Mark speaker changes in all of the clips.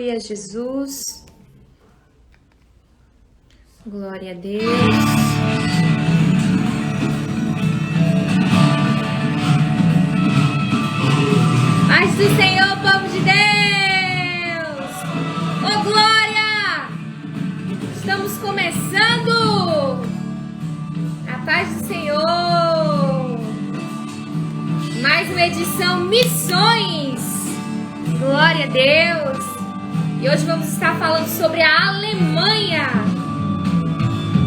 Speaker 1: Aleluia, Jesus. Glória a Deus. Paz do Senhor, povo de Deus. Oh, glória! Estamos começando. A paz do Senhor. Mais uma edição Missões. Glória a Deus. E hoje vamos estar falando sobre a Alemanha.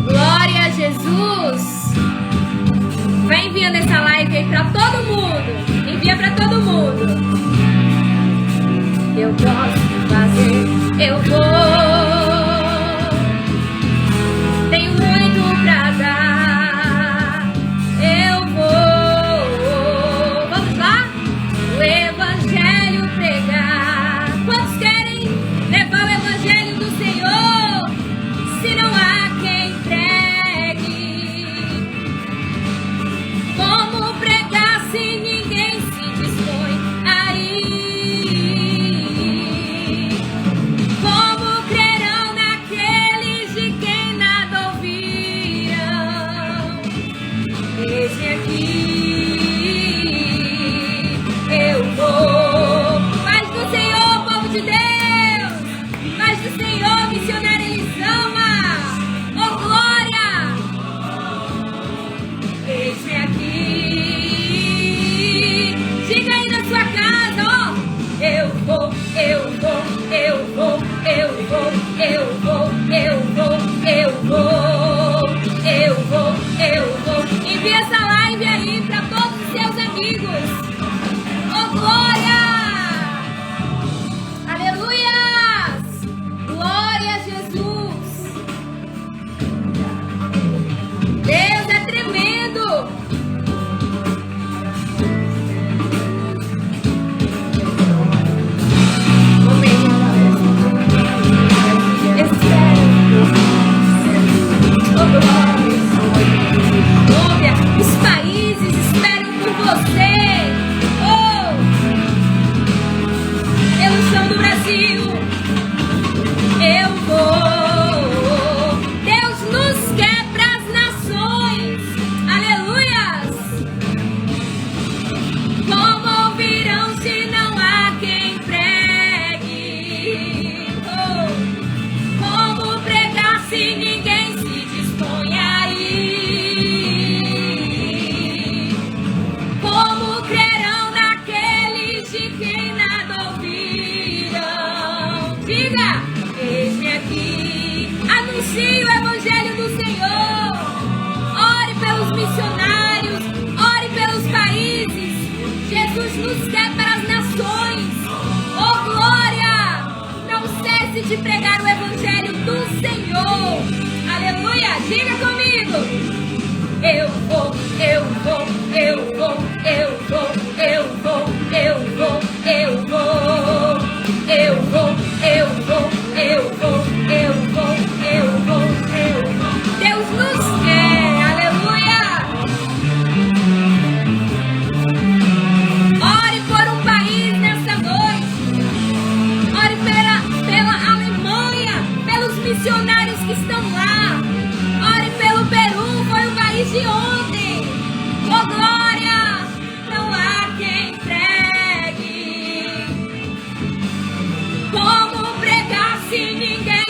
Speaker 1: Glória a Jesus. Vai enviando essa live aí para todo mundo. Envia para todo mundo. Eu posso fazer, eu vou. Tenho muito pra dar. Eu vou. Vamos lá? O Evangelho pregar. Quantos querem levar o Evangelho do Senhor? Se não há quem pregue, como pregar se ninguém se dispõe a ir? Como crerão naqueles de quem nada ouviram? Eis-me aqui, eu vou. Paz do Senhor, povo de Deus. Paz do Senhor, missionário Elisama. Oh, glória! Eis-me aqui. Diga aí na sua casa, ó. Eu vou, eu vou, eu vou, eu vou, eu vou, eu vou, eu vou, eu vou, eu vou. Envia essa live aí para todos os seus amigos. Oh, glória! Aleluia! Glória a Jesus! Deus é tremendo! Glória! Os países esperam por você! Oh! Pelo chão do Brasil, eu vou. Deus nos quer pras nações. Aleluias! Como ouvirão se não há quem pregue? Oh! Como pregar se ninguém se dispõe a ir? Como crerão naqueles de quem nada ouviram? Diga, eis-me aqui, anuncie o Evangelho do Senhor. Ore pelos missionários, ore pelos países. Jesus nos quer para as nações. Oh, glória! Não cesse de pregar o Evangelho do Senhor. Aleluia! Diga comigo. Eu vou, eu vou, eu vou, eu vou, eu vou, eu vou, eu vou, eu vou, eu vou, eu vou, eu vou, eu vou, eu vou. Deus nos quer, aleluia! Ore por um país nessa noite. Ore pela Alemanha, pelos missionários que estão lá. Ore pelo Peru, foi o país de ontem. Oh, glória! Não há quem pregue. Como pregar se ninguém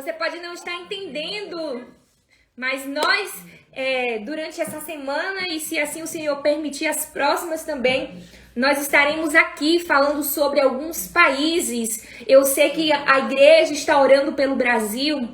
Speaker 1: você pode não estar entendendo, mas nós, durante essa semana, e se assim o Senhor permitir, as próximas também, nós estaremos aqui falando sobre alguns países. Eu sei que a igreja está orando pelo Brasil.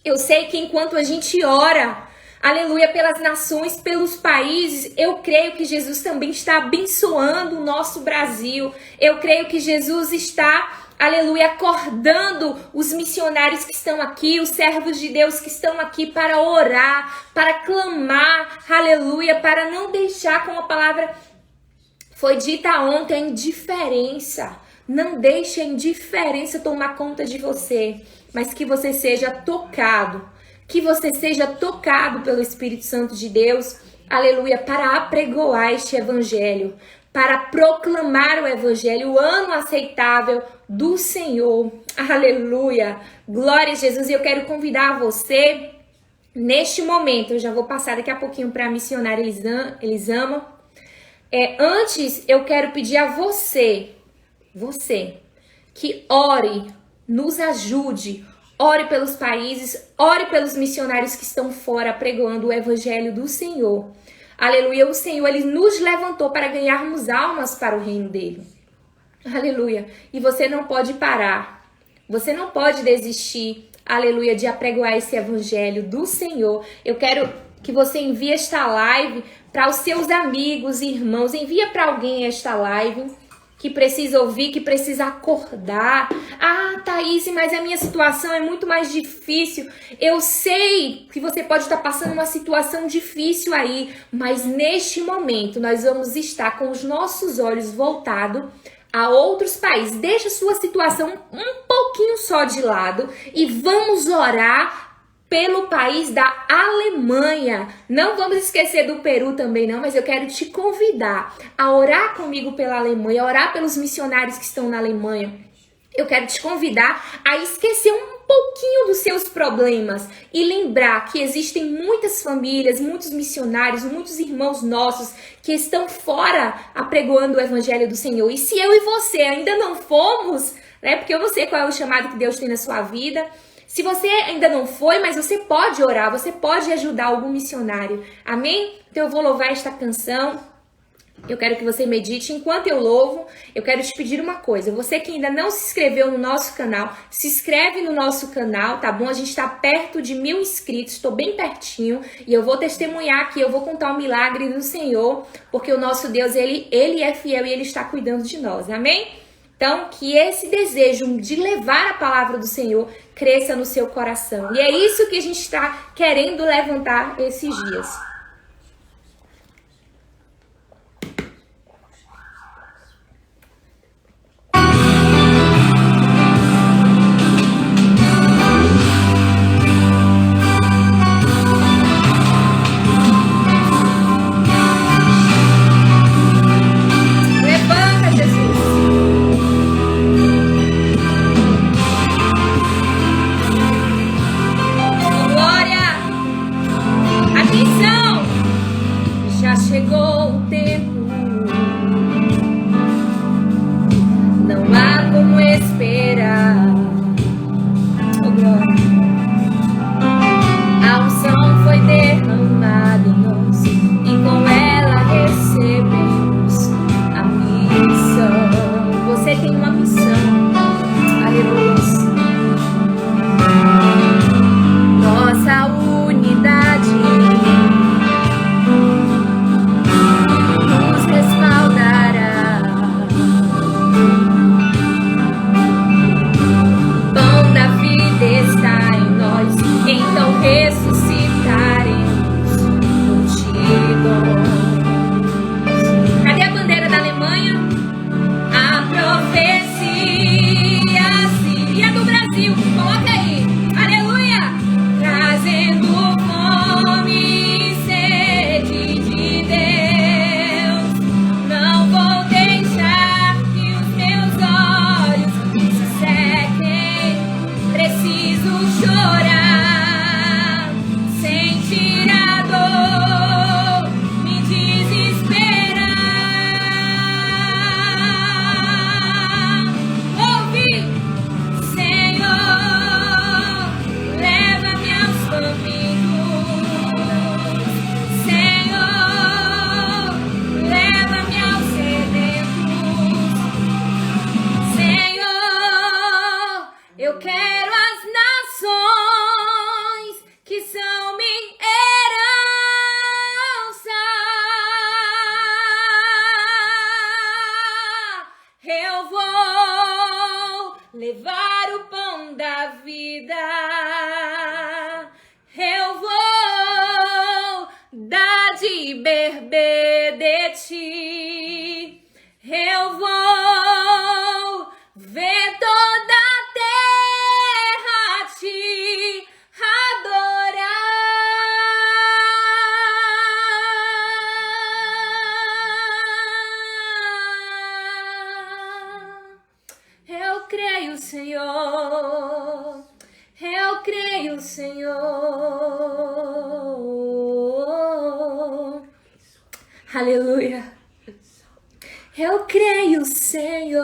Speaker 1: Eu sei que enquanto a gente ora, aleluia, pelas nações, pelos países, eu creio que Jesus também está abençoando o nosso Brasil. Eu creio que Jesus está, aleluia, acordando os missionários que estão aqui, os servos de Deus que estão aqui para orar, para clamar, aleluia, para não deixar, como a palavra foi dita ontem, a indiferença. Não deixe a indiferença tomar conta de você, mas que você seja tocado. Que você seja tocado pelo Espírito Santo de Deus, aleluia, para apregoar este evangelho, para proclamar o evangelho, o ano aceitável do Senhor, aleluia, glória a Jesus. E eu quero convidar você, neste momento, eu já vou passar daqui a pouquinho para a missionária Elisama. Antes, eu quero pedir a você, que ore, nos ajude, ore pelos países, ore pelos missionários que estão fora pregando o evangelho do Senhor. Aleluia, o Senhor, Ele nos levantou para ganharmos almas para o reino dEle. Aleluia, e você não pode parar, você não pode desistir, aleluia, de apregoar esse evangelho do Senhor. Eu quero que você envie esta live para os seus amigos e irmãos, envia para alguém esta live que precisa ouvir, que precisa acordar. Ah, Thaís, mas a minha situação é muito mais difícil. Eu sei que você pode estar passando uma situação difícil aí, mas neste momento nós vamos estar com os nossos olhos voltados a outros países. Deixa a sua situação um pouquinho só de lado e vamos orar pelo país da Alemanha. Não vamos esquecer do Peru também não, mas eu quero te convidar a orar comigo pela Alemanha, a orar pelos missionários que estão na Alemanha. Eu quero te convidar a esquecer um pouquinho dos seus problemas e lembrar que existem muitas famílias, muitos missionários, muitos irmãos nossos que estão fora apregoando o evangelho do Senhor. E se eu e você ainda não fomos, né, porque eu não sei qual é o chamado que Deus tem na sua vida, se você ainda não foi, mas você pode orar, você pode ajudar algum missionário. Amém? Então eu vou louvar esta canção. Eu quero que você medite. Enquanto eu louvo, eu quero te pedir uma coisa. Você que ainda não se inscreveu no nosso canal, se inscreve no nosso canal, tá bom? A gente tá perto de 1000 inscritos, estou bem pertinho. E eu vou testemunhar aqui, eu vou contar o milagre do Senhor, porque o nosso Deus, Ele é fiel e Ele está cuidando de nós. Amém? Então, que esse desejo de levar a palavra do Senhor cresça no seu coração. E é isso que a gente está querendo levantar esses dias. levar o pão da vida. Eu vou dar de beber de ti. Eu vou ver toda a terra te adorar. Eu creio, Senhor. Eu creio, Senhor. Aleluia. Eu creio, Senhor.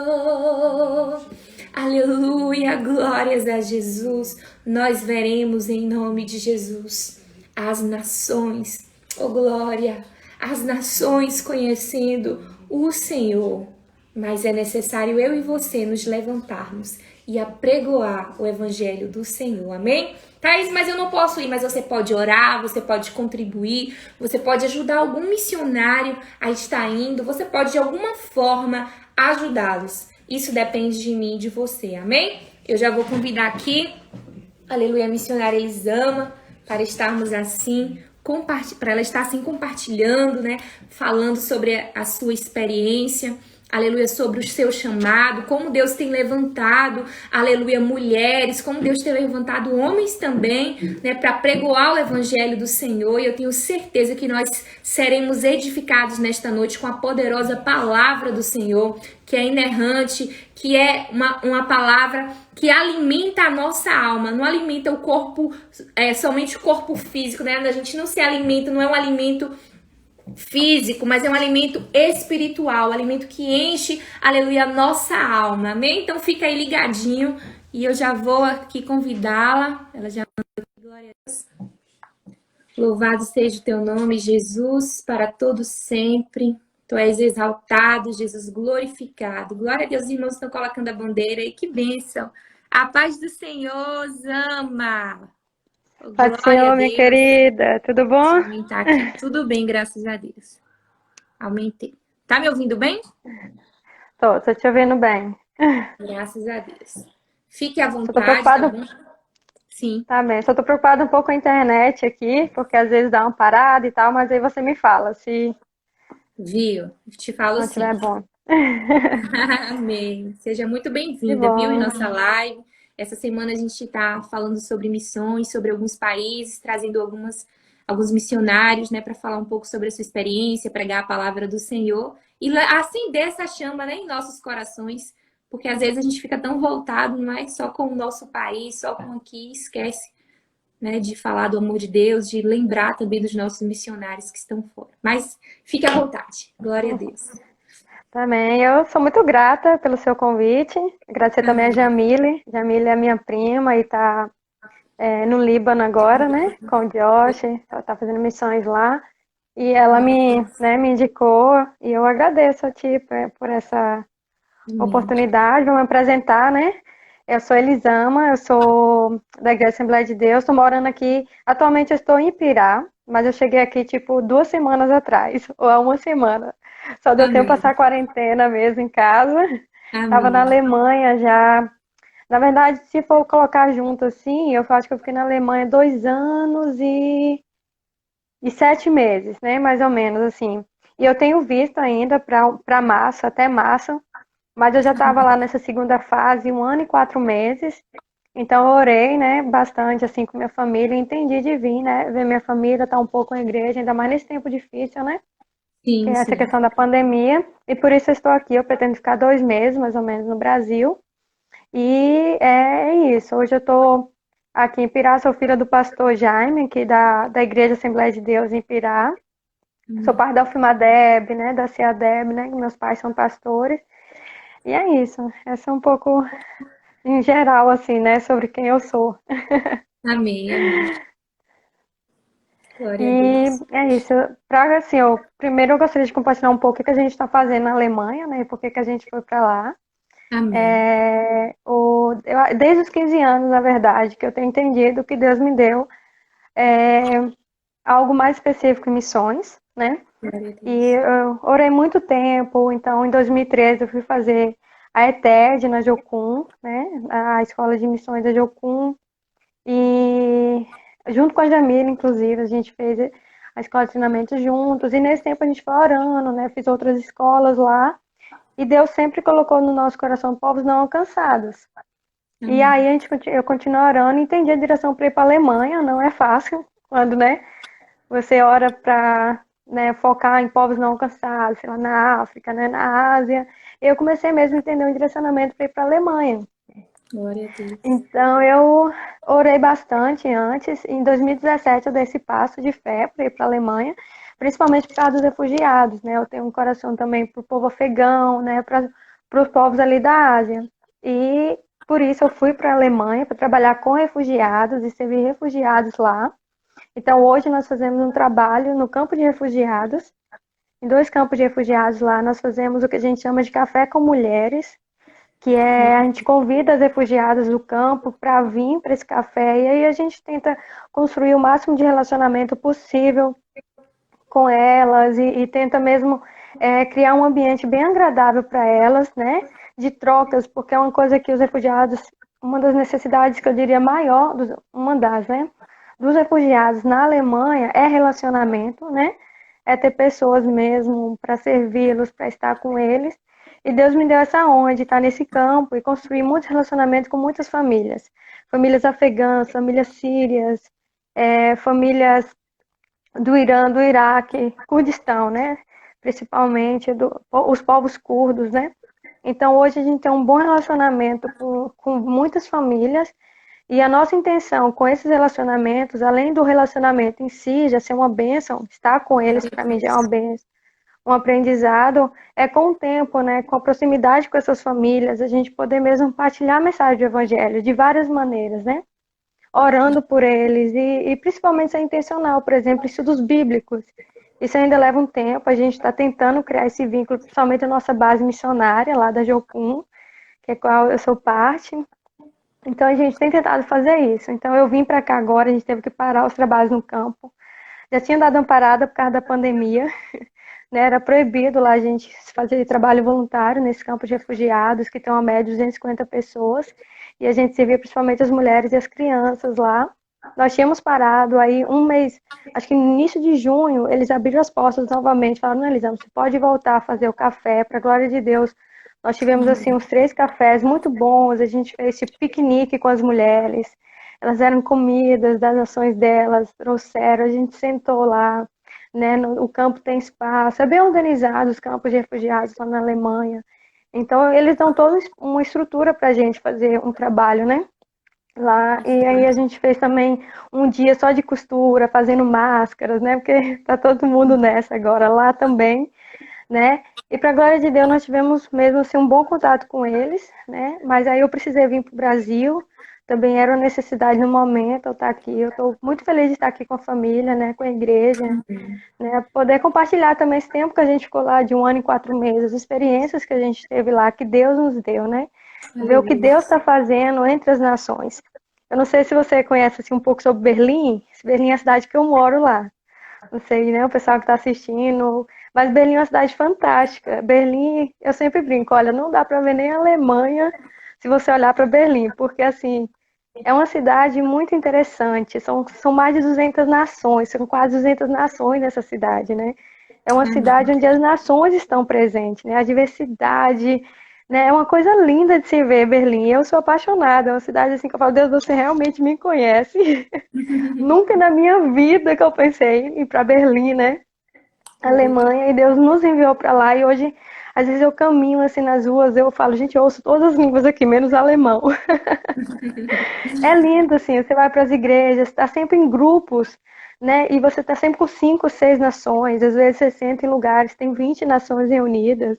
Speaker 1: Aleluia. Glórias a Jesus. Nós veremos em nome de Jesus as nações. Oh, glória. As nações conhecendo o Senhor. Mas é necessário eu e você nos levantarmos e apregoar o evangelho do Senhor. Amém? Thaís, mas eu não posso ir. Mas você pode orar, você pode contribuir, você pode ajudar algum missionário a estar indo, você pode de alguma forma ajudá-los. Isso depende de mim e de você. Amém? Eu já vou convidar aqui, aleluia, a missionária Elisama, para estarmos assim, para ela estar assim compartilhando, né? Falando sobre a sua experiência. Aleluia, sobre o seu chamado, como Deus tem levantado, aleluia, mulheres, como Deus tem levantado homens também, né, para pregoar o evangelho do Senhor. E eu tenho certeza que nós seremos edificados nesta noite com a poderosa palavra do Senhor, que é inerrante, que é uma palavra que alimenta a nossa alma, não alimenta o corpo, somente o corpo físico, né? A gente não se alimenta, não é um alimento físico, mas é um alimento espiritual, um alimento que enche, aleluia, a nossa alma, amém? Então fica aí ligadinho e eu já vou aqui convidá-la, ela já mandou aqui, glória a Deus. Louvado seja o teu nome, Jesus, para todos sempre. Tu és exaltado, Jesus, glorificado. Glória a Deus, os irmãos estão colocando a bandeira aí, que bênção. A paz do Senhor, ama.
Speaker 2: Paz do Senhor, minha querida, tudo bom?
Speaker 1: Deixa eu aumentar aqui. Tudo bem, graças a Deus. Aumentei. Tá me ouvindo bem?
Speaker 2: Tô te ouvindo bem.
Speaker 1: Graças a Deus. Fique à
Speaker 2: Só tô
Speaker 1: vontade,
Speaker 2: preocupada,
Speaker 1: tá bom? Sim.
Speaker 2: tá bem. Só tô preocupada um pouco com a internet aqui, porque às vezes dá uma parada e tal, mas aí você me fala, se
Speaker 1: Viu? Te falo
Speaker 2: não
Speaker 1: sim.
Speaker 2: tiver bom.
Speaker 1: Amém. Seja muito
Speaker 2: Que
Speaker 1: bem-vinda, viu, em
Speaker 2: bom.
Speaker 1: nossa live. Essa semana a gente está falando sobre missões, sobre alguns países, trazendo alguns missionários, né, para falar um pouco sobre a sua experiência, pregar a palavra do Senhor e acender essa chama, né, em nossos corações, porque às vezes a gente fica tão voltado, não é só com o nosso país, só com aqui, esquece, né, de falar do amor de Deus, de lembrar também dos nossos missionários que estão fora. Mas fique à vontade. Glória a Deus.
Speaker 2: Também, eu sou muito grata pelo seu convite. Agradecer também a
Speaker 1: Amém.
Speaker 2: Jamile. Jamile é minha prima e tá no Líbano agora, né? Com o Josh. Ela tá fazendo missões lá. E ela me indicou. E eu agradeço a ti por essa
Speaker 1: Amém.
Speaker 2: oportunidade. Vou me apresentar, né? Eu sou Elisama, eu sou da Igreja Assembleia de Deus. Estou morando aqui. Atualmente eu estou em Ipirá, mas eu cheguei aqui tipo 2 semanas atrás, ou há uma semana. Só deu tempo de
Speaker 1: Amém.
Speaker 2: passar a quarentena mesmo em casa. Estava na
Speaker 1: Amém.
Speaker 2: Alemanha já. Na verdade, se for colocar junto assim, eu acho que eu fiquei na Alemanha 2 anos e 7 meses, né? Mais ou menos assim. E eu tenho visto ainda para março, até março, mas eu já estava lá nessa segunda fase, 1 ano e 4 meses. Então eu orei, né, bastante assim com minha família, e entendi de vir, né, ver minha família estar um pouco na igreja, ainda mais nesse tempo difícil, né? Que é
Speaker 1: Sim,
Speaker 2: essa
Speaker 1: sim.
Speaker 2: questão da pandemia, e por isso eu estou aqui. Eu pretendo ficar 2 meses, mais ou menos, no Brasil, e é isso. Hoje eu estou aqui em Pirá, sou filha do pastor Jaime, aqui da Igreja Assembleia de Deus em Pirá. Sou parte da UFMADEB, né, da CEADEB, né, meus pais são pastores, e é isso. Essa é um pouco, em geral, assim, né, sobre quem eu sou.
Speaker 1: Amém, amém. Glória a
Speaker 2: E
Speaker 1: Deus.
Speaker 2: é isso. Assim, primeiro eu gostaria de compartilhar um pouco o que a gente está fazendo na Alemanha, né? E por que a gente foi para lá.
Speaker 1: Amém.
Speaker 2: Desde os 15 anos, na verdade, que eu tenho entendido que Deus me deu algo mais específico em missões, né?
Speaker 1: Glória a
Speaker 2: E
Speaker 1: Deus.
Speaker 2: eu orei muito tempo, então em 2013 eu fui fazer a ETED na Jocum, né? A Escola de Missões da Jocum. E junto com a Jamila, inclusive, a gente fez a escola de treinamento juntos. E nesse tempo a gente foi orando, né? Fiz outras escolas lá. E Deus sempre colocou no nosso coração povos não alcançados. E
Speaker 1: Amém.
Speaker 2: aí eu continuo orando e entendi a direção para ir para a Alemanha. Não é fácil quando, né? Você ora para, né, focar em povos não alcançados, sei lá, na África, né, na Ásia. Eu comecei mesmo a entender um direcionamento para ir para a Alemanha.
Speaker 1: Glória a Deus.
Speaker 2: Então eu orei bastante antes. Em 2017 eu dei esse passo de fé para ir para a Alemanha, principalmente por causa dos refugiados, né? Eu tenho um coração também para o povo afegão, né? Para os povos ali da Ásia. E por isso eu fui para a Alemanha para trabalhar com refugiados e servir refugiados lá. Então hoje nós fazemos um trabalho no campo de refugiados. Em 2 campos de refugiados lá nós fazemos o que a gente chama de café com mulheres, que é a gente convida as refugiadas do campo para vir para esse café e aí a gente tenta construir o máximo de relacionamento possível com elas e tenta mesmo criar um ambiente bem agradável para elas, né? De trocas, porque é uma coisa que os refugiados, uma das necessidades que eu diria maior, uma das, né? Dos refugiados na Alemanha é relacionamento, né? É ter pessoas mesmo para servi-los, para estar com eles. E Deus me deu essa honra de estar nesse campo e construir muitos relacionamentos com muitas famílias. Famílias afegãs, famílias sírias, famílias do Irã, do Iraque, Kurdistão, né? Principalmente os povos curdos, né? Então hoje a gente tem um bom relacionamento com muitas famílias e a nossa intenção com esses relacionamentos, além do relacionamento em si já ser uma bênção, estar com eles para mim já é uma bênção, um aprendizado, é com o tempo, né, com a proximidade com essas famílias, a gente poder mesmo partilhar a mensagem do Evangelho de várias maneiras, né? Orando por eles e principalmente ser intencional, por exemplo, estudos bíblicos. Isso ainda leva um tempo, a gente está tentando criar esse vínculo, principalmente a nossa base missionária lá da Jocum, que é qual eu sou parte. Então a gente tem tentado fazer isso. Então eu vim para cá agora, a gente teve que parar os trabalhos no campo. Já tinha dado uma parada por causa da pandemia, né? Era proibido lá a gente fazer trabalho voluntário nesse campo de refugiados, que tem uma média de 250 pessoas, e a gente servia principalmente as mulheres e as crianças lá. Nós tínhamos parado aí um mês, acho que no início de junho, eles abriram as portas novamente, falaram, não, Elisama, você pode voltar a fazer o café, para a glória de Deus. Nós tivemos assim uns 3 cafés muito bons, a gente fez esse piquenique com as mulheres, elas eram comidas das ações delas, trouxeram, a gente sentou lá, né? O campo tem espaço, é bem organizado os campos de refugiados lá na Alemanha. Então, eles dão toda uma estrutura para a gente fazer um trabalho, né? Lá, e aí a gente fez também um dia só de costura, fazendo máscaras, né? Porque tá todo mundo nessa agora, lá também, né? E para a glória de Deus, nós tivemos mesmo assim um bom contato com eles, né? Mas aí eu precisei vir para o Brasil, também era uma necessidade no momento eu estar aqui. Eu estou muito feliz de estar aqui com a família, né? Com a igreja, né? Poder compartilhar também esse tempo que a gente ficou lá de 1 ano e 4 meses, as experiências que a gente teve lá, que Deus nos deu, né? Ver o que
Speaker 1: Aleluia.
Speaker 2: Deus está fazendo entre as nações. Eu não sei se você conhece assim, um pouco sobre Berlim. Berlim é a cidade que eu moro lá. Não sei, né, o pessoal que está assistindo, mas Berlim é uma cidade fantástica. Berlim, eu sempre brinco, olha, não dá para ver nem a Alemanha se você olhar para Berlim, porque assim, é uma cidade muito interessante. São mais de 200 nações, são quase 200 nações nessa cidade, né? É uma
Speaker 1: Amém.
Speaker 2: cidade onde as nações estão presentes, né? A diversidade, né? É uma coisa linda de se ver Berlim. Eu sou apaixonada, é uma cidade assim que eu falo, Deus, você realmente me conhece. Nunca na minha vida que eu pensei em ir para Berlim, né?
Speaker 1: Glória a Deus.
Speaker 2: Alemanha, e Deus nos enviou para lá. E hoje, às vezes eu caminho assim nas ruas, eu falo, gente, eu ouço todas as línguas aqui, menos alemão. É lindo, assim, você vai para as igrejas, está sempre em grupos, né? E você está sempre com 5, 6 nações. Às vezes você senta em lugares, tem 20 nações reunidas.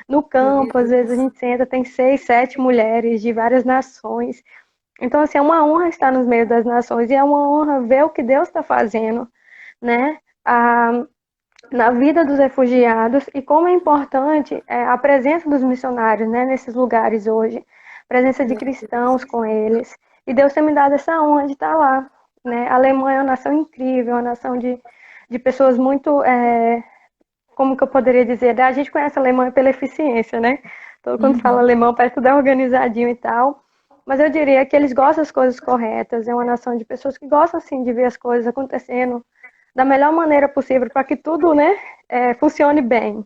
Speaker 2: No
Speaker 1: Glória a
Speaker 2: campo, às vezes a
Speaker 1: Deus.
Speaker 2: gente senta, tem 6, 7 mulheres de várias nações. Então, assim, é uma honra estar nos meios das nações e é uma honra ver o que Deus está fazendo, né? Na vida dos refugiados e como é importante a presença dos missionários, né, nesses lugares hoje, presença de
Speaker 1: Glória a
Speaker 2: cristãos
Speaker 1: Deus.
Speaker 2: com eles. E Deus tem me dado essa honra de estar lá, né? A Alemanha é uma nação incrível, uma nação de pessoas muito, como que eu poderia dizer? A gente conhece a Alemanha pela eficiência, né? Todo quando fala
Speaker 1: Uhum.
Speaker 2: alemão parece tudo é organizadinho e tal. Mas eu diria que eles gostam das coisas corretas. É uma nação de pessoas que gostam, assim, de ver as coisas acontecendo da melhor maneira possível para que tudo, né, funcione bem,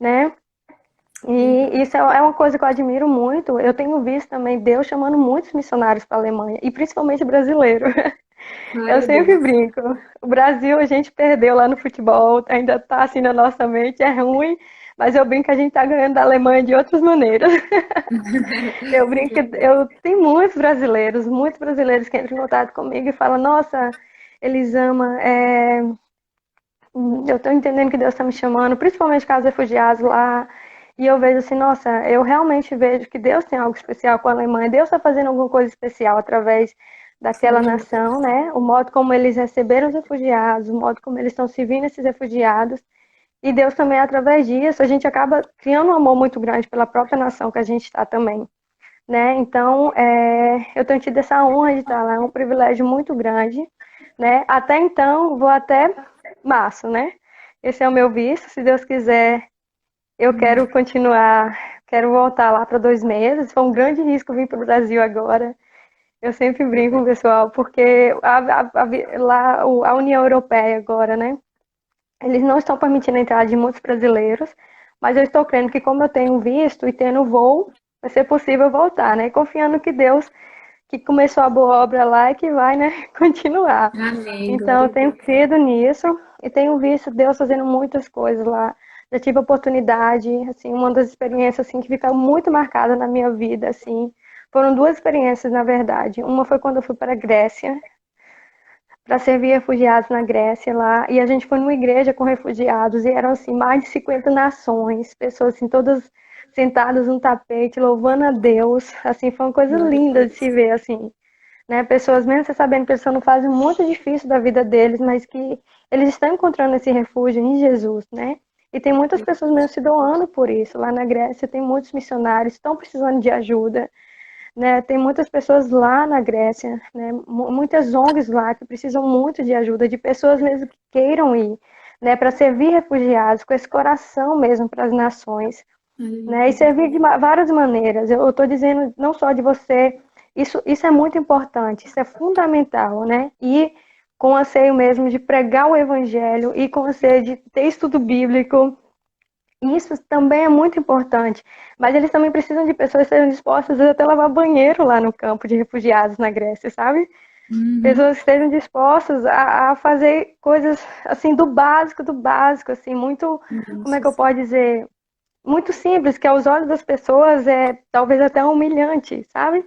Speaker 2: né? E isso é uma coisa que eu admiro muito. Eu tenho visto também Deus chamando muitos missionários para a Alemanha, e principalmente brasileiro. Eu
Speaker 1: Glória a
Speaker 2: sempre
Speaker 1: Deus.
Speaker 2: brinco. O Brasil a gente perdeu lá no futebol, ainda tá assim na nossa mente, é ruim, mas eu brinco que a gente tá ganhando da Alemanha de outras maneiras. Eu brinco, eu tenho muitos brasileiros que entram em contato comigo e falam, nossa, Elisama, eu estou entendendo que Deus está me chamando, principalmente casos refugiados lá, e eu vejo assim, nossa, eu realmente vejo que Deus tem algo especial com a Alemanha, Deus está fazendo alguma coisa especial através daquela
Speaker 1: Sim.
Speaker 2: nação, né? O modo como eles receberam os refugiados, o modo como eles estão servindo esses refugiados, e Deus também, através disso, a gente acaba criando um amor muito grande pela própria nação que a gente está também, né? Então, eu tenho tido essa honra de estar lá, é um privilégio muito grande, né? Até então, vou até março, né? Esse é o meu visto. Se Deus quiser, eu quero continuar, quero voltar lá para 2 meses. Foi um grande risco vir para o Brasil agora. Eu sempre brinco com o pessoal, porque lá a União Europeia agora, né? Eles não estão permitindo a entrada de muitos brasileiros, mas eu estou crendo que como eu tenho visto e tendo voo, vai ser possível voltar, né? E confiando que Deus, que começou a boa obra lá, é que vai, né, continuar.
Speaker 1: Amém.
Speaker 2: Então,
Speaker 1: Glória
Speaker 2: eu
Speaker 1: a
Speaker 2: tenho
Speaker 1: Deus.
Speaker 2: crido nisso e tenho visto Deus fazendo muitas coisas lá. Já tive a oportunidade, assim, uma das experiências assim que fica muito marcada na minha vida, assim. Foram duas experiências, na verdade. Uma foi quando eu fui para a Grécia, para servir refugiados na Grécia lá, e a gente foi numa igreja com refugiados e eram assim mais de 50 nações, pessoas assim todas sentadas no tapete, louvando a Deus. Assim, foi uma coisa
Speaker 1: Glória a
Speaker 2: linda de
Speaker 1: Deus.
Speaker 2: se ver assim, né? Pessoas, mesmo você sabendo que eles estão numa fase muito difícil da vida deles, mas que eles estão encontrando esse refúgio em Jesus, né? E tem muitas pessoas mesmo se doando por isso. Lá na Grécia tem muitos missionários que estão precisando de ajuda, né? Tem muitas pessoas lá na Grécia, né? Muitas ONGs lá que precisam muito de ajuda, de pessoas mesmo que queiram ir, né? Para servir refugiados, com esse coração mesmo para as nações, né? E
Speaker 1: Aleluia.
Speaker 2: servir de várias maneiras. Eu estou dizendo não só de você, isso é muito importante, isso é fundamental, né? E com anseio mesmo de pregar o evangelho e com anseio de ter estudo bíblico, isso também é muito importante. Mas eles também precisam de pessoas que estejam dispostas a até lavar banheiro lá no campo de refugiados na Grécia, sabe?
Speaker 1: Uhum.
Speaker 2: Pessoas que estejam dispostas a fazer coisas assim do básico, assim, muito, como é que
Speaker 1: Isso,
Speaker 2: eu
Speaker 1: sim.
Speaker 2: posso dizer? Muito simples, que aos olhos das pessoas é talvez até humilhante, sabe?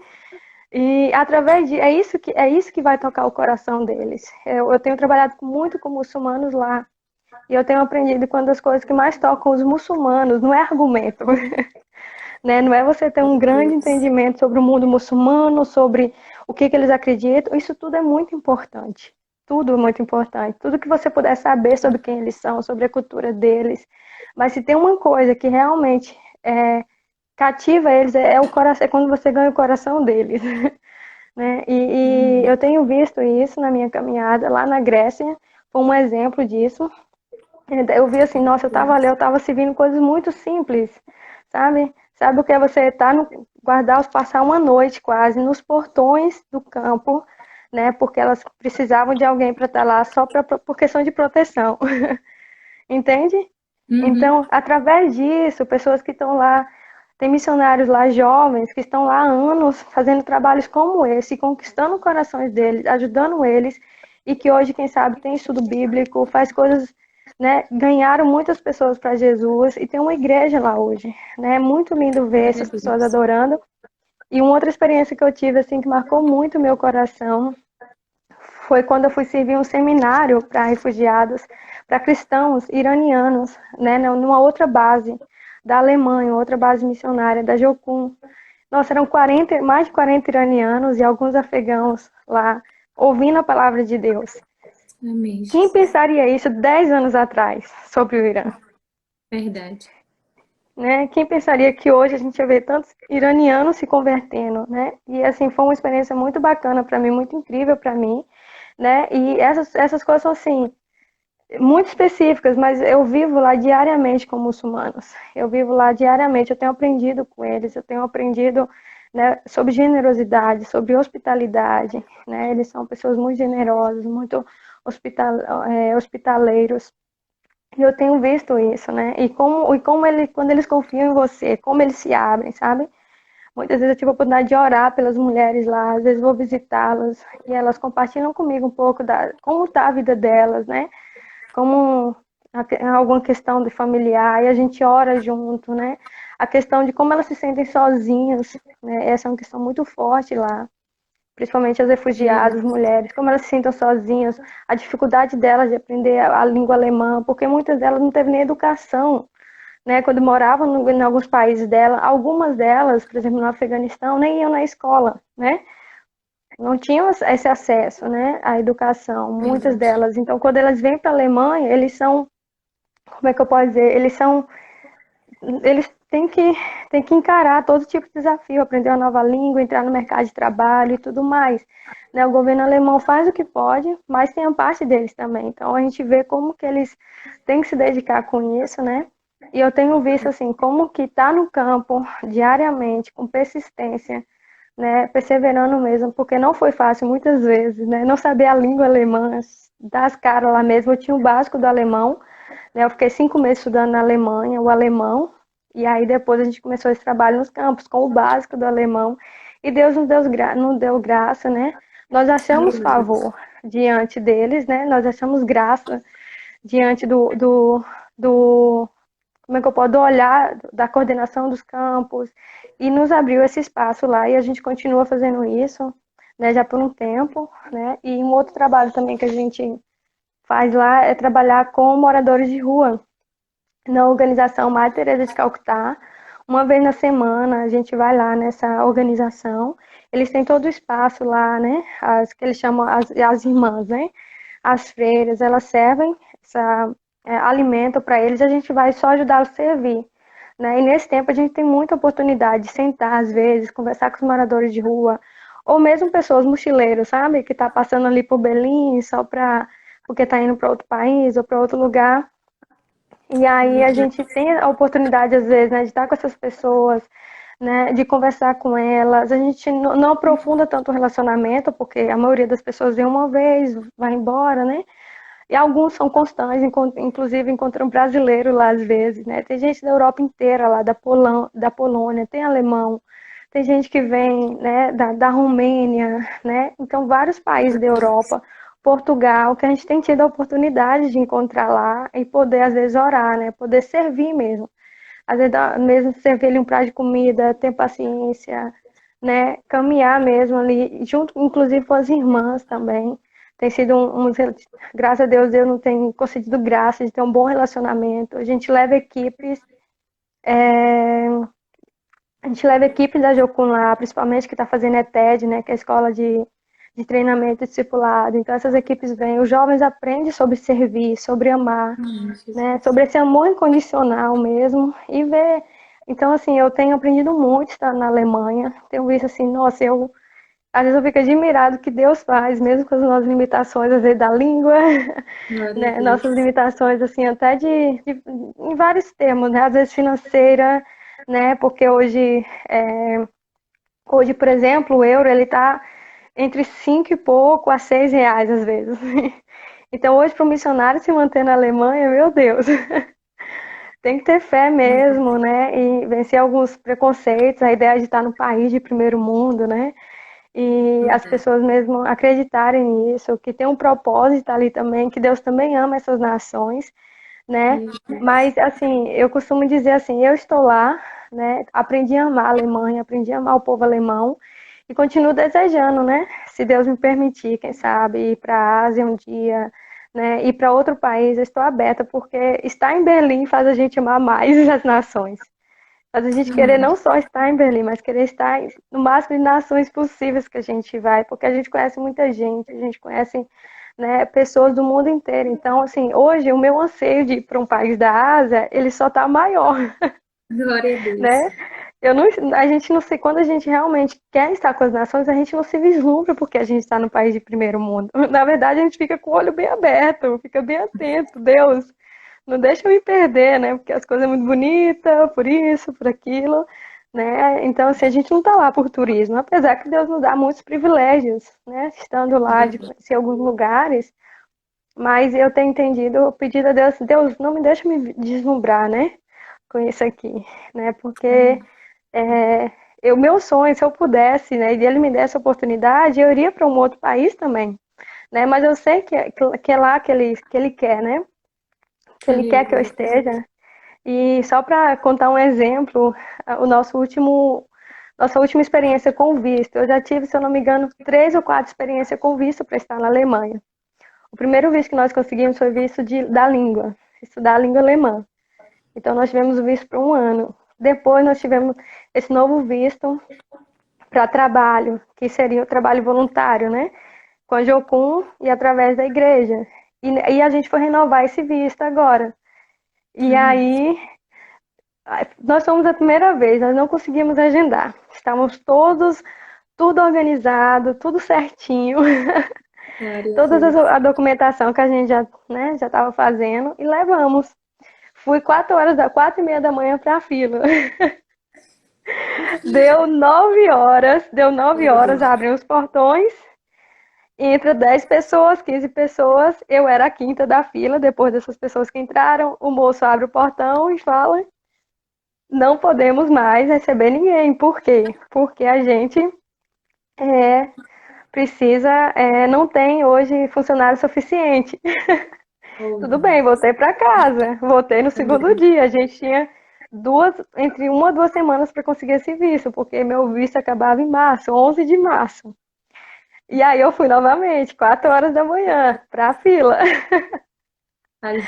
Speaker 2: E através de é isso que vai tocar o coração deles. Eu tenho trabalhado muito com muçulmanos lá e eu tenho aprendido que uma das coisas que mais tocam os muçulmanos não é argumento, né? Não é você ter um
Speaker 1: Glória a
Speaker 2: grande
Speaker 1: Deus.
Speaker 2: entendimento sobre o mundo muçulmano, sobre o que eles acreditam. Isso tudo é muito importante. Tudo é muito importante. Tudo que você puder saber sobre quem eles são, sobre a cultura deles. Mas se tem uma coisa que realmente cativa eles, é o coração, é quando você ganha o coração deles. Né? E
Speaker 1: Amém.
Speaker 2: eu tenho visto isso na minha caminhada lá na Grécia, foi um exemplo disso. Eu vi assim, nossa, eu estava ali, eu
Speaker 1: Deus.
Speaker 2: estava servindo coisas muito simples, sabe? Sabe o que é você estar no guarda-os, passar uma noite quase nos portões do campo, né? Porque elas precisavam de alguém para estar lá só por questão de proteção, entende?
Speaker 1: Uhum.
Speaker 2: Então, através disso, pessoas que estão lá, tem missionários lá jovens que estão lá há anos fazendo trabalhos como esse, conquistando corações deles, ajudando eles, e que hoje, quem sabe, tem estudo bíblico, faz coisas, né? Ganharam muitas pessoas para Jesus e tem uma igreja lá hoje, né? É muito lindo ver
Speaker 1: Glória a
Speaker 2: essas pessoas
Speaker 1: Deus.
Speaker 2: adorando. E uma outra experiência que eu tive assim que marcou muito o meu coração foi quando eu fui servir um seminário para refugiados, para cristãos iranianos, né, numa outra base da Alemanha, outra base missionária da Jocum. Nossa, eram 40, mais de 40 iranianos e alguns afegãos lá, ouvindo a palavra de Deus.
Speaker 1: Amém,
Speaker 2: Quem
Speaker 1: Jesus.
Speaker 2: pensaria isso 10 anos atrás sobre o Irã?
Speaker 1: Verdade.
Speaker 2: Né? Quem pensaria que hoje a gente ia ver tantos iranianos se convertendo, né? E assim, foi uma experiência muito bacana para mim, muito incrível para mim, né? E essas coisas são assim, muito específicas, mas eu vivo lá diariamente com muçulmanos. Eu vivo lá diariamente, eu tenho aprendido com eles, eu tenho aprendido, né, sobre generosidade, sobre hospitalidade, né? Eles são pessoas muito generosas, muito hospitaleiros. E eu tenho visto isso, né? E como ele, quando eles confiam em você, como eles se abrem, sabe? Muitas vezes eu tive a oportunidade de orar pelas mulheres lá, às vezes vou visitá-las e elas compartilham comigo um pouco da como está a vida delas, né? Como alguma questão de familiar, e a gente ora junto, né? A questão de como elas se sentem sozinhas, né? Essa é uma questão muito forte lá, principalmente as refugiadas, mulheres, como elas se sentem sozinhas, a dificuldade delas de aprender a língua alemã, porque muitas delas não teve nem educação, né? Quando moravam em alguns países dela, algumas delas, por exemplo, no Afeganistão, nem iam na escola, né? Não tinham esse acesso, né, à educação, muitas
Speaker 1: Verdade.
Speaker 2: delas. Então, quando elas vêm para a Alemanha, eles são, como é que eu posso dizer, eles têm que encarar todo tipo de desafio, aprender uma nova língua, entrar no mercado de trabalho e tudo mais. Né, o governo alemão faz o que pode, mas tem a parte deles também. Então, a gente vê como que eles têm que se dedicar com isso, né? E eu tenho visto, assim, como que tá no campo, diariamente, com persistência, né, perseverando mesmo, porque não foi fácil muitas vezes, né, não saber a língua alemã, dar as caras lá mesmo, eu tinha o básico do alemão, né, eu fiquei 5 meses estudando na Alemanha, o alemão, e aí depois a gente começou esse trabalho nos campos, com o básico do alemão, e Deus nos deu graça, né, nós achamos
Speaker 1: Aleluia.
Speaker 2: favor diante deles, né, nós achamos graça diante do como é que eu posso, do olhar da coordenação dos campos, e nos abriu esse espaço lá, e a gente continua fazendo isso, né, já por um tempo, né, e um outro trabalho também que a gente faz lá é trabalhar com moradores de rua, na organização Madre Teresa de Calcutá. Uma vez na semana a gente vai lá nessa organização, eles têm todo o espaço lá, né, as que eles chamam as irmãs, né, as freiras, elas servem alimento para eles, a gente vai só ajudá-los a servir. Né? E nesse tempo a gente tem muita oportunidade de sentar, às vezes, conversar com os moradores de rua, ou mesmo pessoas mochileiras, sabe? Que está passando ali por Belém só porque está indo para outro país ou para outro lugar. E aí a gente tem a oportunidade, às vezes, né, de estar com essas pessoas, né, de conversar com elas. A gente não aprofunda tanto o relacionamento, porque a maioria das pessoas vem uma vez, vai embora, né? E alguns são constantes, inclusive encontram brasileiro lá às vezes, né? Tem gente da Europa inteira lá, da Polônia, tem alemão, tem gente que vem, né, da Romênia, né? Então, vários países da Europa, Portugal, que a gente tem tido a oportunidade de encontrar lá e poder, às vezes, orar, né? Poder servir mesmo. Às vezes, mesmo servir ali um prato de comida, ter paciência, né? Caminhar mesmo ali, junto, inclusive, com as irmãs também. Tem sido graças a Deus, eu não tenho concedido graça de ter um bom relacionamento. É, a gente leva equipes da Jocum lá, principalmente que está fazendo ETED, né, que é a escola de treinamento e discipulado. Então essas equipes vêm, os jovens aprendem sobre servir, sobre amar, né, sobre esse amor incondicional mesmo, e ver. Então, assim, eu tenho aprendido muito estar na Alemanha, tenho visto assim, nossa, às vezes eu fico admirado o que Deus faz, mesmo com as nossas limitações, às vezes da língua,
Speaker 1: Glória a
Speaker 2: né, nossas
Speaker 1: Deus.
Speaker 2: limitações, assim, até em vários termos, né, às vezes financeira, né, porque hoje, por exemplo, o euro, ele está entre 5 e pouco a R$ 6, às vezes. Então, hoje, para um missionário se manter na Alemanha, meu Deus, tem que ter fé mesmo, né, e vencer alguns preconceitos, a ideia de estar no país de primeiro mundo, né, e as pessoas mesmo acreditarem nisso, que tem um propósito ali também, que Deus também ama essas nações, né? Mas, assim, eu costumo dizer assim, eu estou lá, né? Aprendi a amar a Alemanha, aprendi a amar o povo alemão e continuo desejando, né? Se Deus me permitir, quem sabe, ir para a Ásia um dia, né? Ir para outro país, eu estou aberta, porque estar em Berlim faz a gente amar mais as nações. Faz a gente querer
Speaker 1: Amém.
Speaker 2: não só estar em Berlim, mas querer estar no máximo de nações possíveis que a gente vai, porque a gente conhece muita gente, a gente conhece, né, pessoas do mundo inteiro. Então, assim, hoje o meu anseio de ir para um país da Ásia, ele só está maior,
Speaker 1: Glória a Deus.
Speaker 2: né? eu não, a gente não sei, quando a gente realmente quer estar com as nações, a gente não se vislumbra porque a gente está no país de primeiro mundo. Na verdade, a gente fica com o olho bem aberto, fica bem atento. Deus, não deixa eu me perder, né? Porque as coisas são muito bonitas, por isso, por aquilo, né? Então, assim, a gente não está lá por turismo, apesar que Deus nos dá muitos privilégios, né? Estando lá, de conhecer alguns lugares, mas eu tenho entendido, eu pedido a Deus, Deus, não me deixa me deslumbrar, né? Com isso aqui, né? Porque meu sonho, se eu pudesse, né, e ele me desse a oportunidade, eu iria para um outro país também, né? Mas eu sei que é lá que ele quer, né? Que ele quer que eu
Speaker 1: Aleluia.
Speaker 2: esteja. E só para contar um exemplo, o nossa última experiência com visto, eu já tive, se eu não me engano, 3 ou 4 experiências com visto para estar na Alemanha. O primeiro visto que nós conseguimos foi visto da língua, estudar a língua alemã. Então nós tivemos o visto por 1 ano. Depois nós tivemos esse novo visto para trabalho, que seria o trabalho voluntário, né? Com a Jocum e através da igreja. E a gente foi renovar esse visto agora. E aí, nós fomos a primeira vez, nós não conseguimos agendar. Estávamos todos, tudo organizado, tudo certinho.
Speaker 1: Glória a
Speaker 2: Toda
Speaker 1: Deus.
Speaker 2: a documentação que a gente já estava fazendo e levamos. Fui 4h30 da manhã para a fila. Deu 9 horas, abriu os portões, entra 10 pessoas, 15 pessoas, eu era a quinta da fila, depois dessas pessoas que entraram, o moço abre o portão e fala, não podemos mais receber ninguém, por quê? Porque a gente precisa, não tem hoje funcionário suficiente.
Speaker 1: Oh,
Speaker 2: Tudo bem, voltei para casa, voltei no segundo dia, a gente tinha entre 1 a 2 semanas para conseguir esse visto, porque meu visto acabava em março, 11 de março. E aí eu fui novamente, 4 horas da manhã, para a fila.
Speaker 1: aleluia.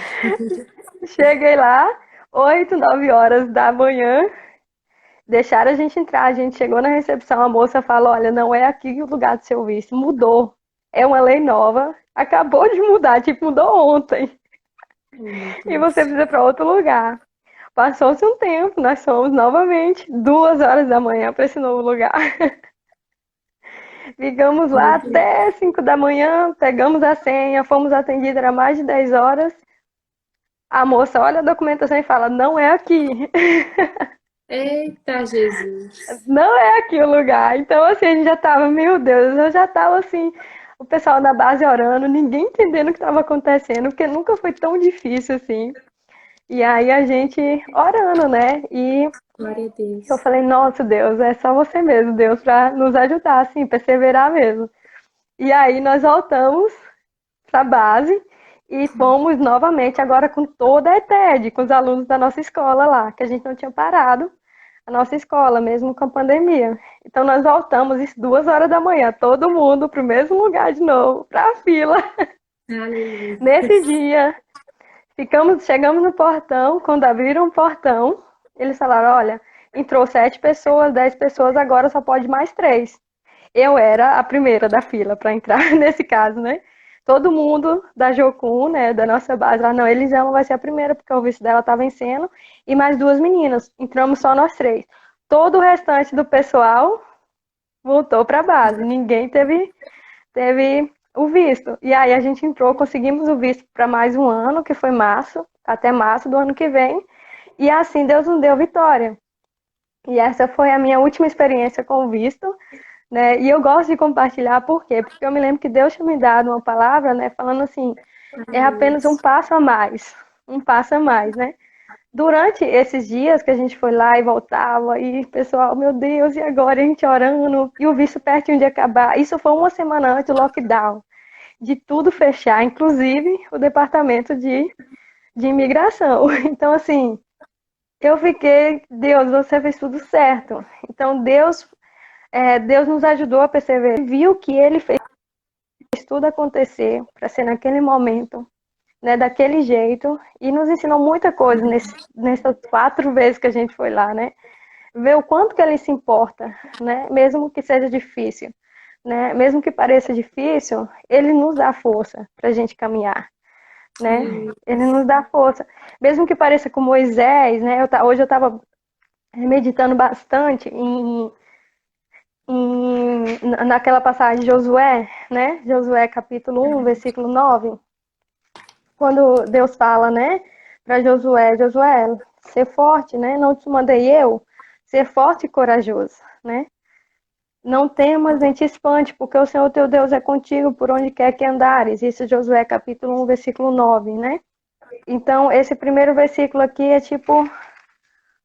Speaker 2: Cheguei lá, 8, 9 horas da manhã, deixaram a gente entrar. A gente chegou na recepção, a moça falou: olha, não é aqui o lugar do seu visto, mudou. É uma lei nova, acabou de mudar, tipo, mudou ontem.
Speaker 1: Oh, meu
Speaker 2: E você
Speaker 1: Deus.
Speaker 2: precisa ir para outro lugar. Passou-se um tempo, nós fomos novamente 2 horas da manhã para esse novo lugar. Ficamos lá até 5 da manhã, pegamos a senha, fomos atendidos, era mais de 10 horas. A moça olha a documentação e fala: não é aqui,
Speaker 1: Eita, Jesus.
Speaker 2: não é aqui o lugar. Então, assim, a gente já tava, meu Deus, eu já tava assim, o pessoal da base orando, ninguém entendendo o que estava acontecendo, porque nunca foi tão difícil assim. E aí a gente orando, né? E
Speaker 1: Glória a
Speaker 2: eu
Speaker 1: Deus.
Speaker 2: falei: nossa, Deus, é só você mesmo, Deus, para nos ajudar, assim, perseverar mesmo. E aí nós voltamos para a base e fomos novamente agora com toda a ETED, com os alunos da nossa escola lá, que a gente não tinha parado a nossa escola, mesmo com a pandemia. Então nós voltamos às 2 horas da manhã, todo mundo para o mesmo lugar de novo, para a fila.
Speaker 1: Aleluia.
Speaker 2: Nesse dia, chegamos no portão, quando abriram o portão, eles falaram: olha, entrou 7 pessoas, 10 pessoas, agora só pode mais 3. Eu era a primeira da fila para entrar nesse caso, né? Todo mundo da Jocum, né, da nossa base, lá, não, Elisama vai ser a primeira, porque o visto dela tá vencendo, e mais 2 meninas, entramos só nós 3. Todo o restante do pessoal voltou para a base, ninguém teve o visto. E aí a gente entrou, conseguimos o visto para mais 1 ano, que foi março, até março do ano que vem, e assim Deus nos deu vitória. E essa foi a minha última experiência com o visto, né? E eu gosto de compartilhar, por quê? Porque eu me lembro que Deus tinha me dado uma palavra, né, falando assim, é
Speaker 1: Aleluia.
Speaker 2: apenas um passo a mais, né? Durante esses dias que a gente foi lá e voltava, e pessoal, meu Deus, e agora a gente orando, e o visto pertinho de acabar. Isso foi 1 semana antes do lockdown, de tudo fechar, inclusive o departamento de imigração. Então, assim, eu fiquei, Deus, você fez tudo certo. Então, Deus nos ajudou a perceber, viu que Ele fez tudo acontecer para ser naquele momento, né, daquele jeito, e nos ensinou muita coisa nessas 4 vezes que a gente foi lá, né? Ver o quanto que Ele se importa, né? Mesmo que seja difícil, né? Mesmo que pareça difícil, Ele nos dá força para a gente caminhar, né?
Speaker 1: Aleluia.
Speaker 2: Ele nos dá força. Mesmo que pareça com Moisés, né? Hoje eu estava meditando bastante naquela passagem de Josué, né? Josué capítulo 1, versículo 9, quando Deus fala, né, para Josué, Josué, ser forte, né? Não te mandei eu, ser forte e corajoso, né? Não temas nem te espante, porque o Senhor teu Deus é contigo por onde quer que andares. Isso é Josué capítulo 1, versículo 9, né? Então, esse primeiro versículo aqui é tipo,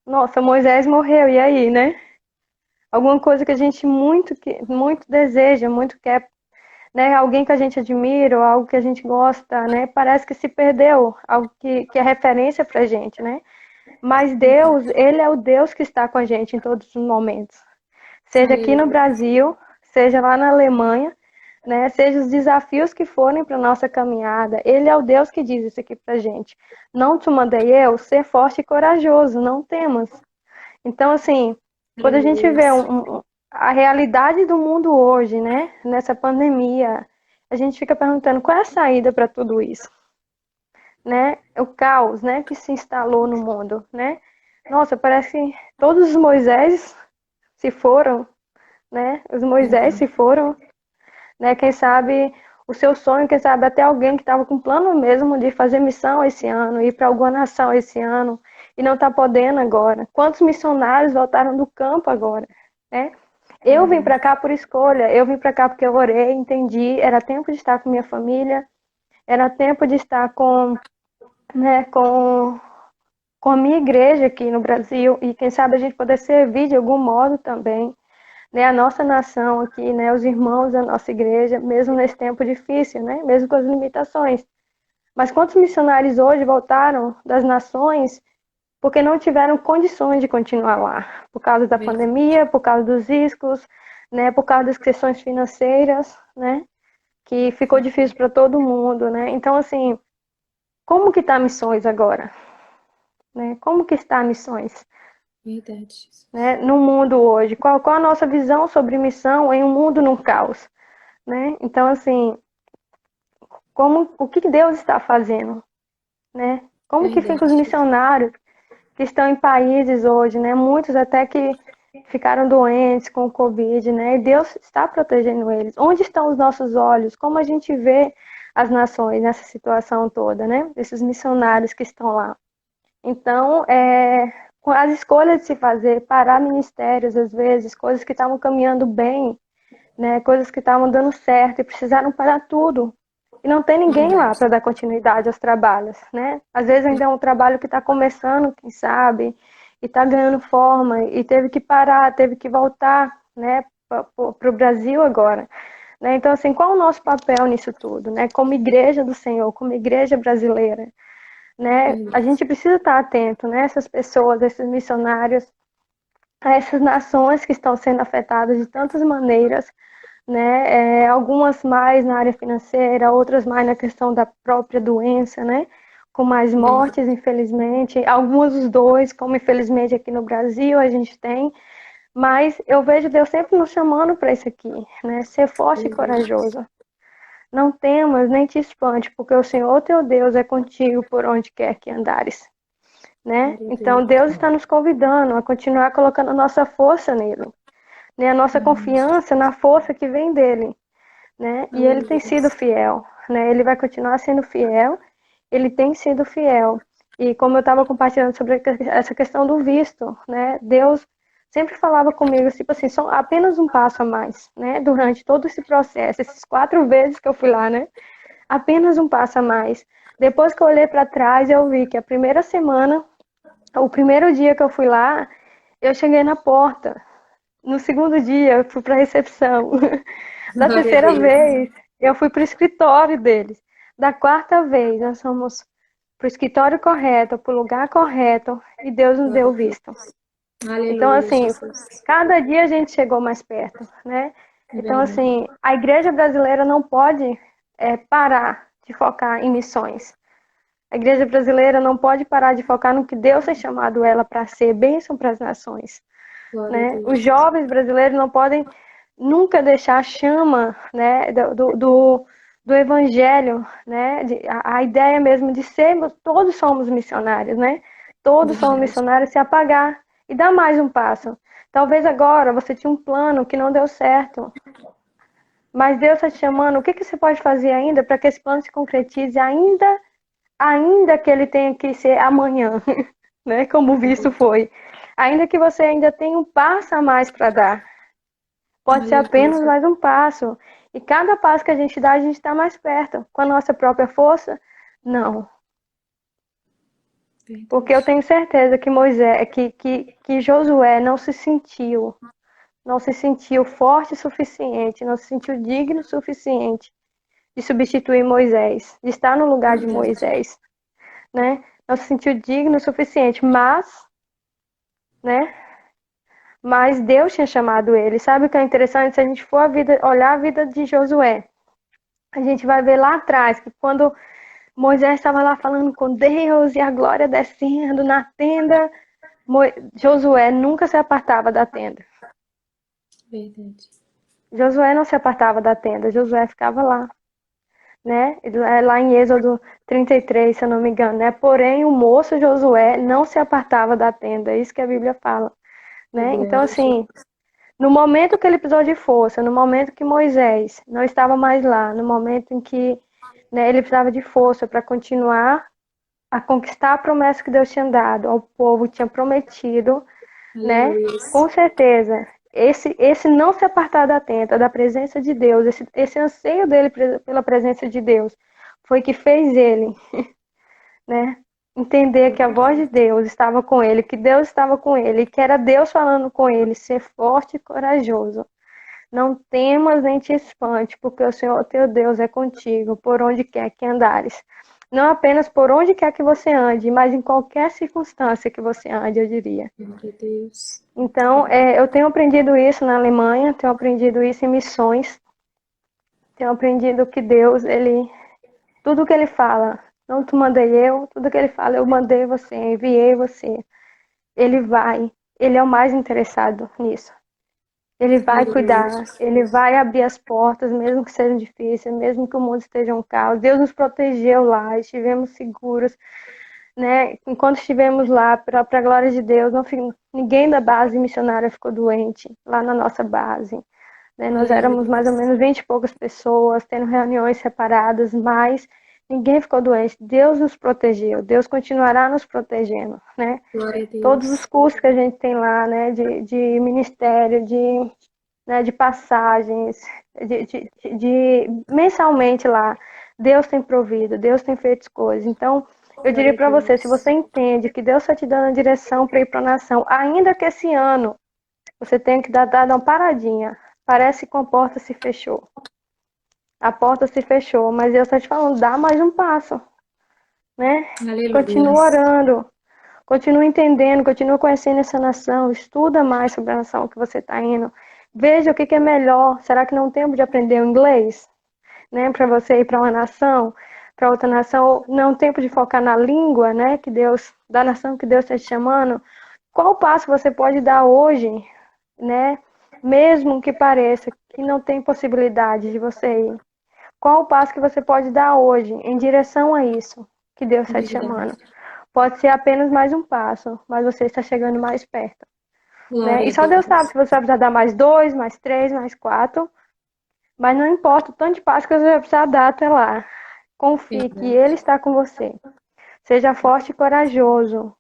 Speaker 2: nossa, Moisés morreu, e aí, né? Alguma coisa que a gente muito deseja, muito quer, né? Alguém que a gente admira, ou algo que a gente gosta, né? Parece que se perdeu, algo que é referência pra gente, né? Mas Deus, Ele é o Deus que está com a gente em todos os momentos. Seja aqui no
Speaker 1: Aleluia.
Speaker 2: Brasil, seja lá na Alemanha, né? Seja os desafios que forem para nossa caminhada, Ele é o Deus que diz isso aqui pra gente. Não te mandei eu ser forte e corajoso, não temas. Então, assim, quando a gente
Speaker 1: Aleluia.
Speaker 2: vê a realidade do mundo hoje, né? Nessa pandemia, a gente fica perguntando qual é a saída para tudo isso, né? O caos, né? Que se instalou no mundo, né? Nossa, parece que todos os Moisés se foram, né? Os Moisés se
Speaker 1: Verdade.
Speaker 2: foram, né? Quem sabe o seu sonho, quem sabe até alguém que estava com plano mesmo de fazer missão esse ano, ir para alguma nação esse ano e não está podendo agora. Quantos missionários voltaram do campo agora, né? Eu vim para
Speaker 1: Verdade.
Speaker 2: cá por escolha, eu vim para cá porque eu orei, entendi, era tempo de estar com minha família, era tempo de estar com, né, com a minha igreja aqui no Brasil e quem sabe a gente poder servir de algum modo também, né, a nossa nação aqui, né, os irmãos da nossa igreja, mesmo nesse tempo difícil, né, mesmo com as limitações. Mas quantos missionários hoje voltaram das nações porque não tiveram condições de continuar lá, por causa da
Speaker 1: Verdade.
Speaker 2: pandemia, por causa dos riscos, né, por causa das questões financeiras, né, que ficou difícil para todo mundo, né? Então, assim, como que está missões agora, né? Como que está missões,
Speaker 1: Verdade, Jesus.
Speaker 2: né, no mundo hoje? Qual a nossa visão sobre missão em um mundo no caos, né? Então, assim, o que Deus está fazendo, né? Como que ficam
Speaker 1: Verdade,
Speaker 2: os
Speaker 1: Jesus.
Speaker 2: missionários que estão em países hoje, né? Muitos até que ficaram doentes com o Covid, né? E Deus está protegendo eles. Onde estão os nossos olhos? Como a gente vê as nações nessa situação toda, né? Esses missionários que estão lá. Então, com as escolhas de se fazer, parar ministérios, às vezes, coisas que estavam caminhando bem, né? Coisas que estavam dando certo e precisaram parar tudo. E não tem ninguém lá
Speaker 1: Verdade.
Speaker 2: para dar continuidade aos trabalhos, né? Às vezes ainda é um trabalho que está começando, quem sabe, e está ganhando forma, e teve que parar, teve que voltar, né, para o Brasil agora. Né? Então, assim, qual é o nosso papel nisso tudo, né? Como igreja do Senhor, como igreja brasileira, né? A
Speaker 1: Verdade.
Speaker 2: gente precisa estar atento, né? Essas pessoas, esses missionários, a essas nações que estão sendo afetadas de tantas maneiras, né? Algumas mais na área financeira, outras mais na questão da própria doença, né? Com mais
Speaker 1: Verdade.
Speaker 2: mortes, infelizmente. Algumas dos dois, como infelizmente aqui no Brasil a gente tem. Mas eu vejo Deus sempre nos chamando para isso aqui, né? Ser forte e
Speaker 1: Verdade, Jesus.
Speaker 2: corajoso. Não temas, nem te espante, porque o Senhor teu Deus é contigo por onde quer que andares, né? Então
Speaker 1: Aleluia.
Speaker 2: Deus está nos convidando a continuar colocando a nossa força nele, né? A nossa
Speaker 1: Amém,
Speaker 2: confiança
Speaker 1: Jesus.
Speaker 2: na força que vem dele, né? E ele tem
Speaker 1: Aleluia.
Speaker 2: sido fiel, né? Ele vai continuar sendo fiel, ele tem sido fiel. E como eu estava compartilhando sobre essa questão do visto, né? Deus sempre falava comigo, tipo assim, só apenas um passo a mais, né? Durante todo esse processo, esses 4 vezes que eu fui lá, né? Apenas um passo a mais. Depois que eu olhei para trás, eu vi que a primeira semana, o primeiro dia que eu fui lá, eu cheguei na porta. No segundo dia, eu fui para a recepção. Da
Speaker 1: Glória a
Speaker 2: terceira
Speaker 1: Deus.
Speaker 2: vez, eu fui para o escritório deles. Da quarta vez, nós fomos para o escritório correto, para o lugar correto, e Deus nos
Speaker 1: Glória
Speaker 2: deu
Speaker 1: a
Speaker 2: visto.
Speaker 1: Deus.
Speaker 2: Então,
Speaker 1: Aleluia,
Speaker 2: assim,
Speaker 1: Jesus.
Speaker 2: cada dia a gente chegou mais perto, né? Então,
Speaker 1: Verdade.
Speaker 2: assim, a igreja brasileira não pode parar de focar em missões. A igreja brasileira não pode parar de focar no que Deus tem chamado ela para ser bênção para as nações,
Speaker 1: Glória a
Speaker 2: né?
Speaker 1: Deus,
Speaker 2: Os
Speaker 1: Jesus.
Speaker 2: jovens brasileiros não podem nunca deixar a chama, né, do evangelho, né, a ideia mesmo de sermos, todos somos missionários, né? Todos somos
Speaker 1: Verdade.
Speaker 2: missionários se apagar e dá mais um passo. Talvez agora você tinha um plano que não deu certo, mas Deus está te chamando. O que que você pode fazer ainda para que esse plano se concretize, ainda que ele tenha que ser amanhã, né? Como o visto foi. Ainda que você ainda tenha um passo a mais para dar. Pode ser apenas mais um passo. E cada passo que a gente dá, a gente está mais perto. Com a nossa própria força, não. Porque eu tenho certeza que que Josué não se sentiu forte o suficiente, não se sentiu digno o suficiente de substituir Moisés, de estar no lugar de Moisés, né? Não se sentiu digno o suficiente, né? Mas Deus tinha chamado ele. Sabe o que é interessante? Se a gente for olhar a vida de Josué, a gente vai ver lá atrás que quando Moisés estava lá falando com Deus e a glória descendo na tenda, Josué nunca se apartava da tenda.
Speaker 1: Verdade.
Speaker 2: Josué não se apartava da tenda, Josué ficava lá, né? Lá em Êxodo 33, se eu não me engano, né? Porém, o moço Josué não se apartava da tenda, é isso que a Bíblia fala, né? Então, assim, no momento que ele precisou de força, no momento que Moisés não estava mais lá, no momento em que, né, ele precisava de força para continuar a conquistar a promessa que Deus tinha dado ao povo, tinha prometido, né? Com certeza, esse não se apartar da tenda, da presença de Deus, esse anseio dele pela presença de Deus, foi que fez ele, né? Entender que a voz de Deus estava com ele, que Deus estava com ele, que era Deus falando com ele, ser forte e corajoso. Não temas nem te espante, porque o Senhor teu Deus é contigo, por onde quer que andares. Não apenas por onde quer que você ande, mas em qualquer circunstância que você ande, eu diria.
Speaker 1: Meu Deus.
Speaker 2: Então, eu tenho aprendido isso na Alemanha, tenho aprendido isso em missões, tenho aprendido que Deus, tudo que Ele fala, não te mandei eu, tudo que Ele fala, eu mandei você, enviei você. Ele é o mais interessado nisso. Ele vai cuidar, ele vai abrir as portas, mesmo que sejam difíceis, mesmo que o mundo esteja um caos. Deus nos protegeu lá, estivemos seguros, né? Enquanto estivemos lá, para a glória de Deus, ninguém da base missionária ficou doente lá na nossa base. Né? Nós éramos mais ou menos 20 e poucas pessoas, tendo reuniões separadas, mas ninguém ficou doente. Deus nos protegeu, Deus continuará nos protegendo, né? Todos os cursos que a gente tem lá, né, de ministério, né, de passagens, mensalmente lá, Deus tem provido, Deus tem feito coisas. Então, eu diria para você, se você entende que Deus está te dando a direção para ir para a nação, ainda que esse ano você tenha que dar uma paradinha, parece que a porta se fechou. A porta se fechou, mas Deus está te falando, dá mais um passo, né? Continua orando, continua entendendo, continua conhecendo essa nação, estuda mais sobre a nação que você está indo. Veja o que é melhor. Será que não tem tempo de aprender o inglês? Né? Para você ir para uma nação, para outra nação, não tempo de focar na língua, né? Da nação que Deus está te chamando. Qual passo você pode dar hoje, né? Mesmo que pareça que não tem possibilidade de você ir. Qual o passo que você pode dar hoje em direção a isso que Deus está te chamando? Pode ser apenas mais um passo, mas você está chegando mais perto. Né? E só Deus sabe se você vai precisar dar mais 2, mais 3, mais 4. Mas não importa o tanto de passo que você vai precisar dar até lá. Confie que Ele está com você. Seja forte e corajoso.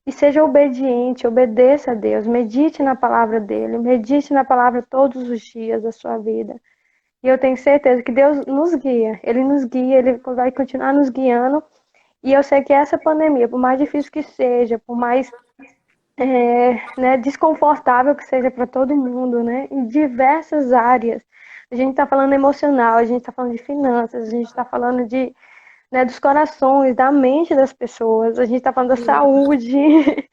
Speaker 2: E seja obediente, obedeça a Deus. Medite na palavra dEle. Medite na palavra todos os dias da sua vida. E eu tenho certeza que Deus nos guia. Ele nos guia, Ele vai continuar nos guiando. E eu sei que essa pandemia, por mais difícil que seja, por mais né, desconfortável que seja para todo mundo, né, em diversas áreas. A gente está falando emocional, a gente está falando de finanças, a gente está falando né, dos corações, da mente das pessoas, a gente está falando da saúde.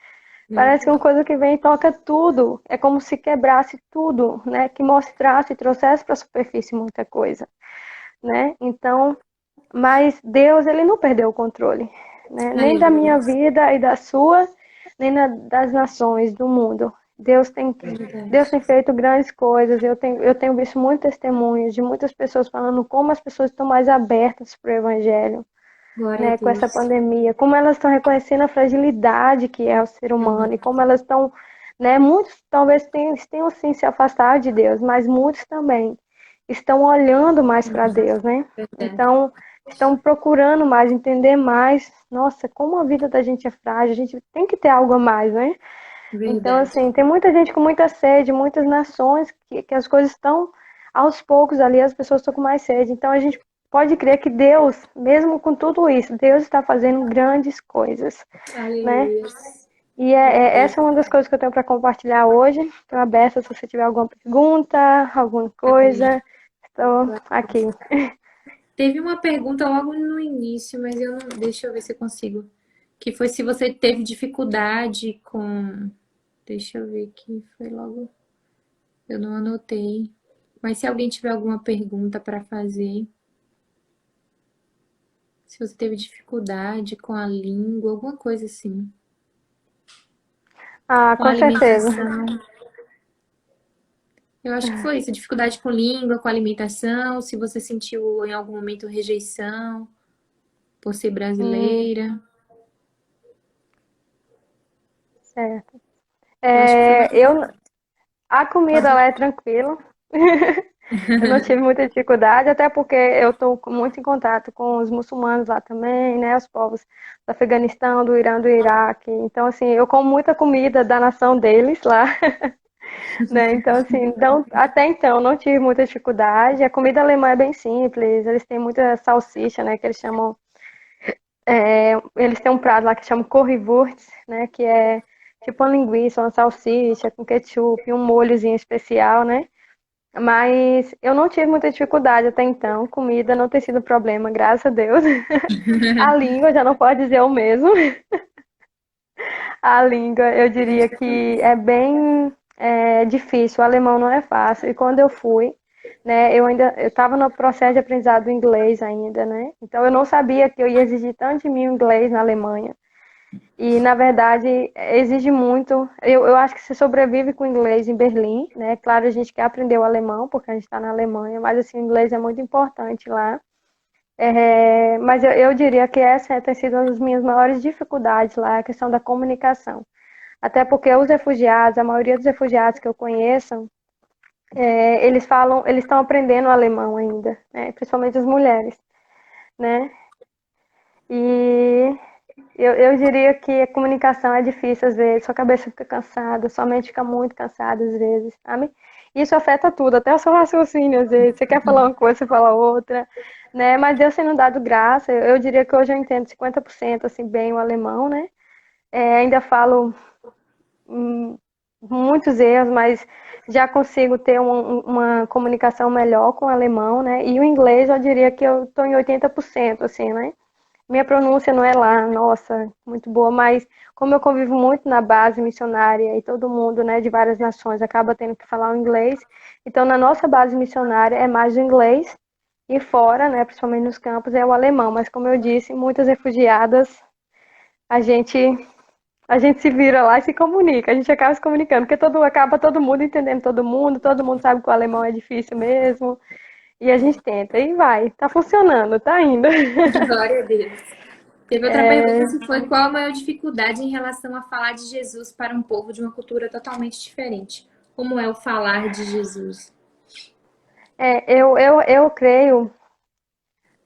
Speaker 2: Parece que é uma coisa que vem e toca tudo. É como se quebrasse tudo, né, que mostrasse, trouxesse para a superfície muita coisa, né? Então, mas Deus, Ele não perdeu o controle, né? Nem da minha vida e da sua, nem das nações do mundo. Deus tem feito grandes coisas. Eu tenho visto muitos testemunhos de muitas pessoas falando como as pessoas estão mais abertas para o Evangelho,
Speaker 3: Glória a
Speaker 2: né, com essa
Speaker 3: Deus.
Speaker 2: pandemia, como elas estão reconhecendo a fragilidade que é o ser humano e como elas estão, né, muitos talvez tenham sim se afastado de Deus, mas muitos também estão olhando mais para Deus, né?
Speaker 3: Verdade.
Speaker 2: Então, estão procurando mais, entender mais. Nossa, como a vida da gente é frágil, a gente tem que ter algo a mais, né? Então,
Speaker 3: Verdade.
Speaker 2: assim, tem muita gente com muita sede, muitas nações que as coisas estão aos poucos ali, as pessoas estão com mais sede. Então, a gente pode crer que Deus, mesmo com tudo isso, Deus está fazendo grandes coisas, né?
Speaker 3: Aleluia.
Speaker 2: E essa é uma das coisas que eu tenho para compartilhar hoje. Estou aberta se você tiver alguma pergunta, alguma
Speaker 3: Amém.
Speaker 2: coisa. Estou aqui.
Speaker 3: Teve uma pergunta logo no início, mas eu não. Deixa eu ver se eu consigo. Que foi se você teve dificuldade com. Deixa eu ver aqui. Foi logo. Eu não anotei. Mas se alguém tiver alguma pergunta para fazer. Se você teve dificuldade com a língua, alguma coisa assim.
Speaker 2: Ah,
Speaker 3: Com a
Speaker 2: com certeza.
Speaker 3: alimentação. Eu acho que foi isso. Dificuldade com língua, com alimentação. Se você sentiu em algum momento rejeição por ser
Speaker 2: Hum,
Speaker 3: brasileira.
Speaker 2: certo.
Speaker 3: Eu acho que foi mais.
Speaker 2: A comida
Speaker 3: Pode.
Speaker 2: lá é tranquila. Eu não tive muita dificuldade, até porque eu estou muito em contato com os muçulmanos lá também, né? Os povos do Afeganistão, do Irã, do Iraque. Então, assim, eu como muita comida da nação deles lá, né? Então, assim, não, até então não tive muita dificuldade. A comida alemã é bem simples, eles têm muita salsicha, né? Que eles chamam. Eles têm um prato lá que chama Currywurst, né? Que é tipo uma linguiça, uma salsicha com ketchup, um molhozinho especial, né? Mas eu não tive muita dificuldade até então. Comida não tem sido problema, graças a Deus. A língua já não pode dizer o mesmo. A língua, eu diria que é bem difícil. O alemão não é fácil. E quando eu fui, né, eu estava no processo de aprendizado do inglês ainda, né? Então eu não sabia que eu ia exigir tanto de mim o inglês na Alemanha. E, na verdade, exige muito. Eu acho que você sobrevive com inglês em Berlim, né? Claro, a gente quer aprender o alemão, porque a gente está na Alemanha, mas, assim, o inglês é muito importante lá. Mas eu diria que essa tem sido uma das minhas maiores dificuldades lá, a questão da comunicação. Até porque os refugiados, a maioria dos refugiados que eu conheço, eles estão aprendendo alemão ainda, né? Principalmente as mulheres, né? E eu diria que a comunicação é difícil às vezes, sua cabeça fica cansada, sua mente fica muito cansada às vezes, sabe? Isso afeta tudo, até o seu raciocínio às vezes. Você quer falar uma coisa, você fala outra, né? Mas Deus sendo dado graça, eu diria que hoje eu entendo 50% assim bem o alemão, né? Ainda falo hum, muitos erros, mas já consigo ter uma comunicação melhor com o alemão, né? E o inglês eu diria que eu estou em 80% assim, né? Minha pronúncia não é lá, nossa, muito boa, mas como eu convivo muito na base missionária e todo mundo, né, de várias nações acaba tendo que falar o inglês, então na nossa base missionária é mais o inglês e fora, né, principalmente nos campos, é o alemão, mas como eu disse, muitas refugiadas, a gente a gente se vira lá e se comunica, a gente acaba se comunicando, porque acaba todo mundo entendendo todo mundo sabe que o alemão é difícil mesmo, e a gente tenta, e vai, tá funcionando, tá indo.
Speaker 3: Glória a Deus. Teve outra pergunta que foi qual a maior dificuldade em relação a falar de Jesus para um povo de uma cultura totalmente diferente? Como é o falar de Jesus?
Speaker 2: Eu creio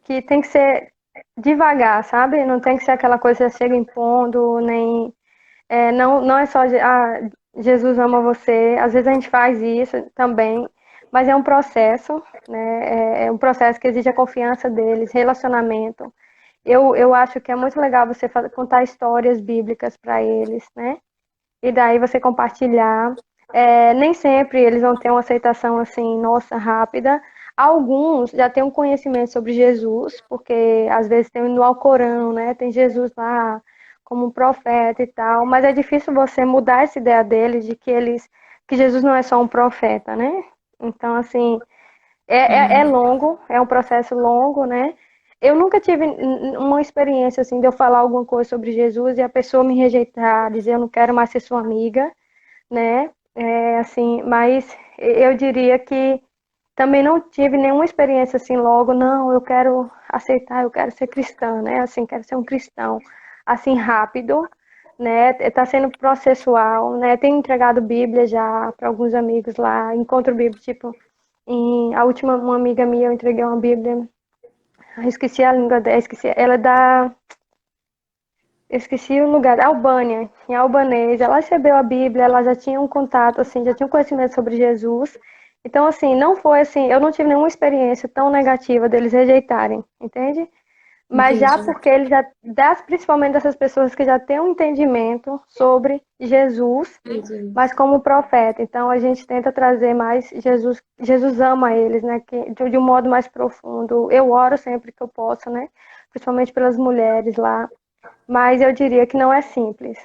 Speaker 2: que tem que ser devagar, sabe? Não tem que ser aquela coisa que você chega impondo, nem. Não é só Jesus ama você. Às vezes a gente faz isso também, mas é um processo, né? É um processo que exige a confiança deles, relacionamento. Eu acho que é muito legal você contar histórias bíblicas para eles, né? E daí você compartilhar. Nem sempre eles vão ter uma aceitação assim, nossa, rápida. Alguns já têm um conhecimento sobre Jesus, porque às vezes tem no Alcorão, né? Tem Jesus lá como um profeta e tal, mas é difícil você mudar essa ideia deles de que Jesus não é só um profeta, né? Então, assim, é longo, é um processo longo, né? Eu nunca tive uma experiência assim de eu falar alguma coisa sobre Jesus e a pessoa me rejeitar, dizer eu não quero mais ser sua amiga, né? Assim, mas eu diria que também não tive nenhuma experiência assim logo, não, eu quero aceitar, eu quero ser cristã, né? Assim, quero ser um cristão, assim, rápido, né? Tá sendo processual, né? Tenho entregado Bíblia já para alguns amigos lá, encontro Bíblia, tipo, a última, uma amiga minha, eu entreguei uma Bíblia, eu esqueci a língua dela, esqueci, ela é da, eu esqueci o lugar, Albânia, em albanês. Ela recebeu a Bíblia, ela já tinha um contato, assim, já tinha um conhecimento sobre Jesus. Então, assim, não foi assim, eu não tive nenhuma experiência tão negativa deles rejeitarem, entende? Mas já
Speaker 3: Entendi.
Speaker 2: porque eles já, principalmente dessas pessoas que já têm um entendimento sobre Jesus, mas
Speaker 3: Jesus.
Speaker 2: como profeta. Então, a gente tenta trazer mais Jesus, Jesus ama eles, né? Que, de um modo mais profundo. Eu oro sempre que eu posso, né? Principalmente pelas mulheres lá. Mas eu diria que não é simples.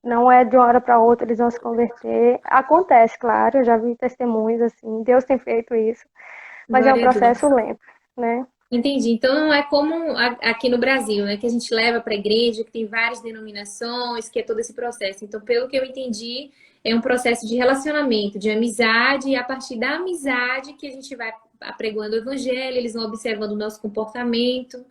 Speaker 2: Não é de uma hora para outra eles vão se converter. Acontece, claro, eu já vi testemunhos assim, Deus tem feito isso, mas é um
Speaker 3: Glória a
Speaker 2: processo
Speaker 3: Deus.
Speaker 2: lento, né?
Speaker 3: Entendi. Então não é como aqui no Brasil, né? Que a gente leva para a igreja, que tem várias denominações, que é todo esse processo. Então, pelo que eu entendi, é um processo de relacionamento, de amizade, e a partir da amizade que a gente vai apregoando o evangelho, eles vão observando o nosso comportamento,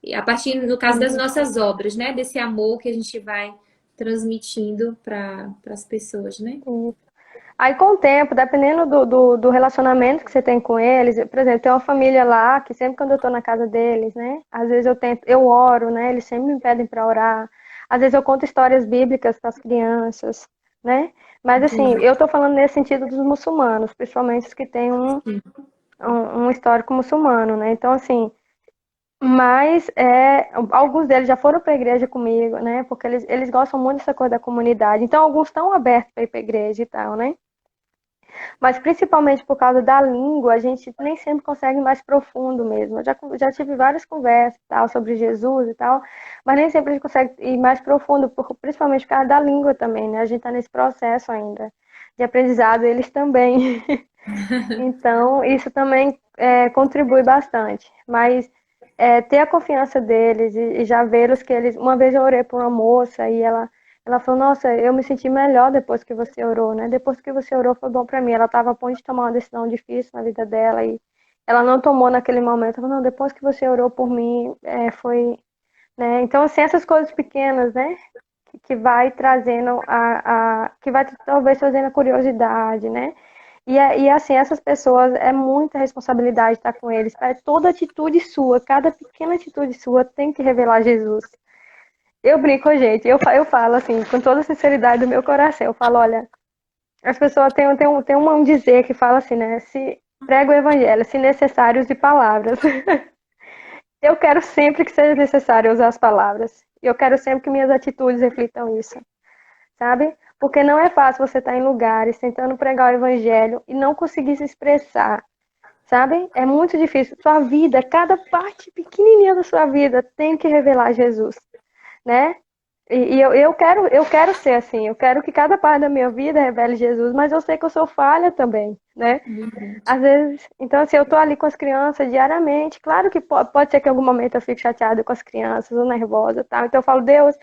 Speaker 3: e a partir, no caso das nossas obras, né? Desse amor que a gente vai transmitindo para as pessoas, né?
Speaker 2: Sim. Aí com o tempo, dependendo do relacionamento que você tem com eles, por exemplo, tem uma família lá que sempre quando eu tô na casa deles, né? Às vezes eu oro, né? Eles sempre me pedem para orar. Às vezes eu conto histórias bíblicas para as crianças, né? Mas assim,
Speaker 3: Entendi.
Speaker 2: eu tô falando nesse sentido dos muçulmanos, principalmente os que têm um histórico muçulmano, né? Então, assim, mas alguns deles já foram para a igreja comigo, né? Porque eles gostam muito dessa coisa da comunidade. Então, alguns estão abertos para ir para a igreja e tal, né? Mas principalmente por causa da língua, a gente nem sempre consegue ir mais profundo mesmo. Eu já tive várias conversas e tal, sobre Jesus e tal, mas nem sempre a gente consegue ir mais profundo, principalmente por causa da língua também, né? A gente está nesse processo ainda de aprendizado, eles também. Então, isso também contribui bastante. Mas ter a confiança deles e já vê-los que eles. Uma vez eu orei por uma moça e ela falou: Nossa, eu me senti melhor depois que você orou, né? Depois que você orou foi bom para mim. Ela estava a ponto de tomar uma decisão difícil na vida dela e ela não tomou naquele momento. Ela falou: Não, depois que você orou por mim, foi. Né? Então, assim, essas coisas pequenas, né? Que vai trazendo que vai talvez trazendo a curiosidade, né? E assim, essas pessoas, é muita responsabilidade estar com eles. Toda atitude sua, cada pequena atitude sua tem que revelar Jesus. Eu brinco, gente, eu falo assim, com toda a sinceridade do meu coração, eu falo, olha, as pessoas têm um dizer que fala assim, né? Se prega o evangelho, se necessário, use palavras. Eu quero sempre que seja necessário usar as palavras. Eu quero sempre que minhas atitudes reflitam isso, sabe? Porque não é fácil você estar em lugares tentando pregar o evangelho e não conseguir se expressar, sabe? É muito difícil. Sua vida, cada parte pequenininha da sua vida tem que revelar Jesus, né? E eu quero ser assim, eu quero que cada parte da minha vida revele Jesus, mas eu sei que eu sou falha também, né?
Speaker 3: Verdade.
Speaker 2: Às vezes, então assim, eu tô ali com as crianças diariamente, claro que pode ser que em algum momento eu fique chateada com as crianças ou nervosa, tá? Então eu falo, Deus,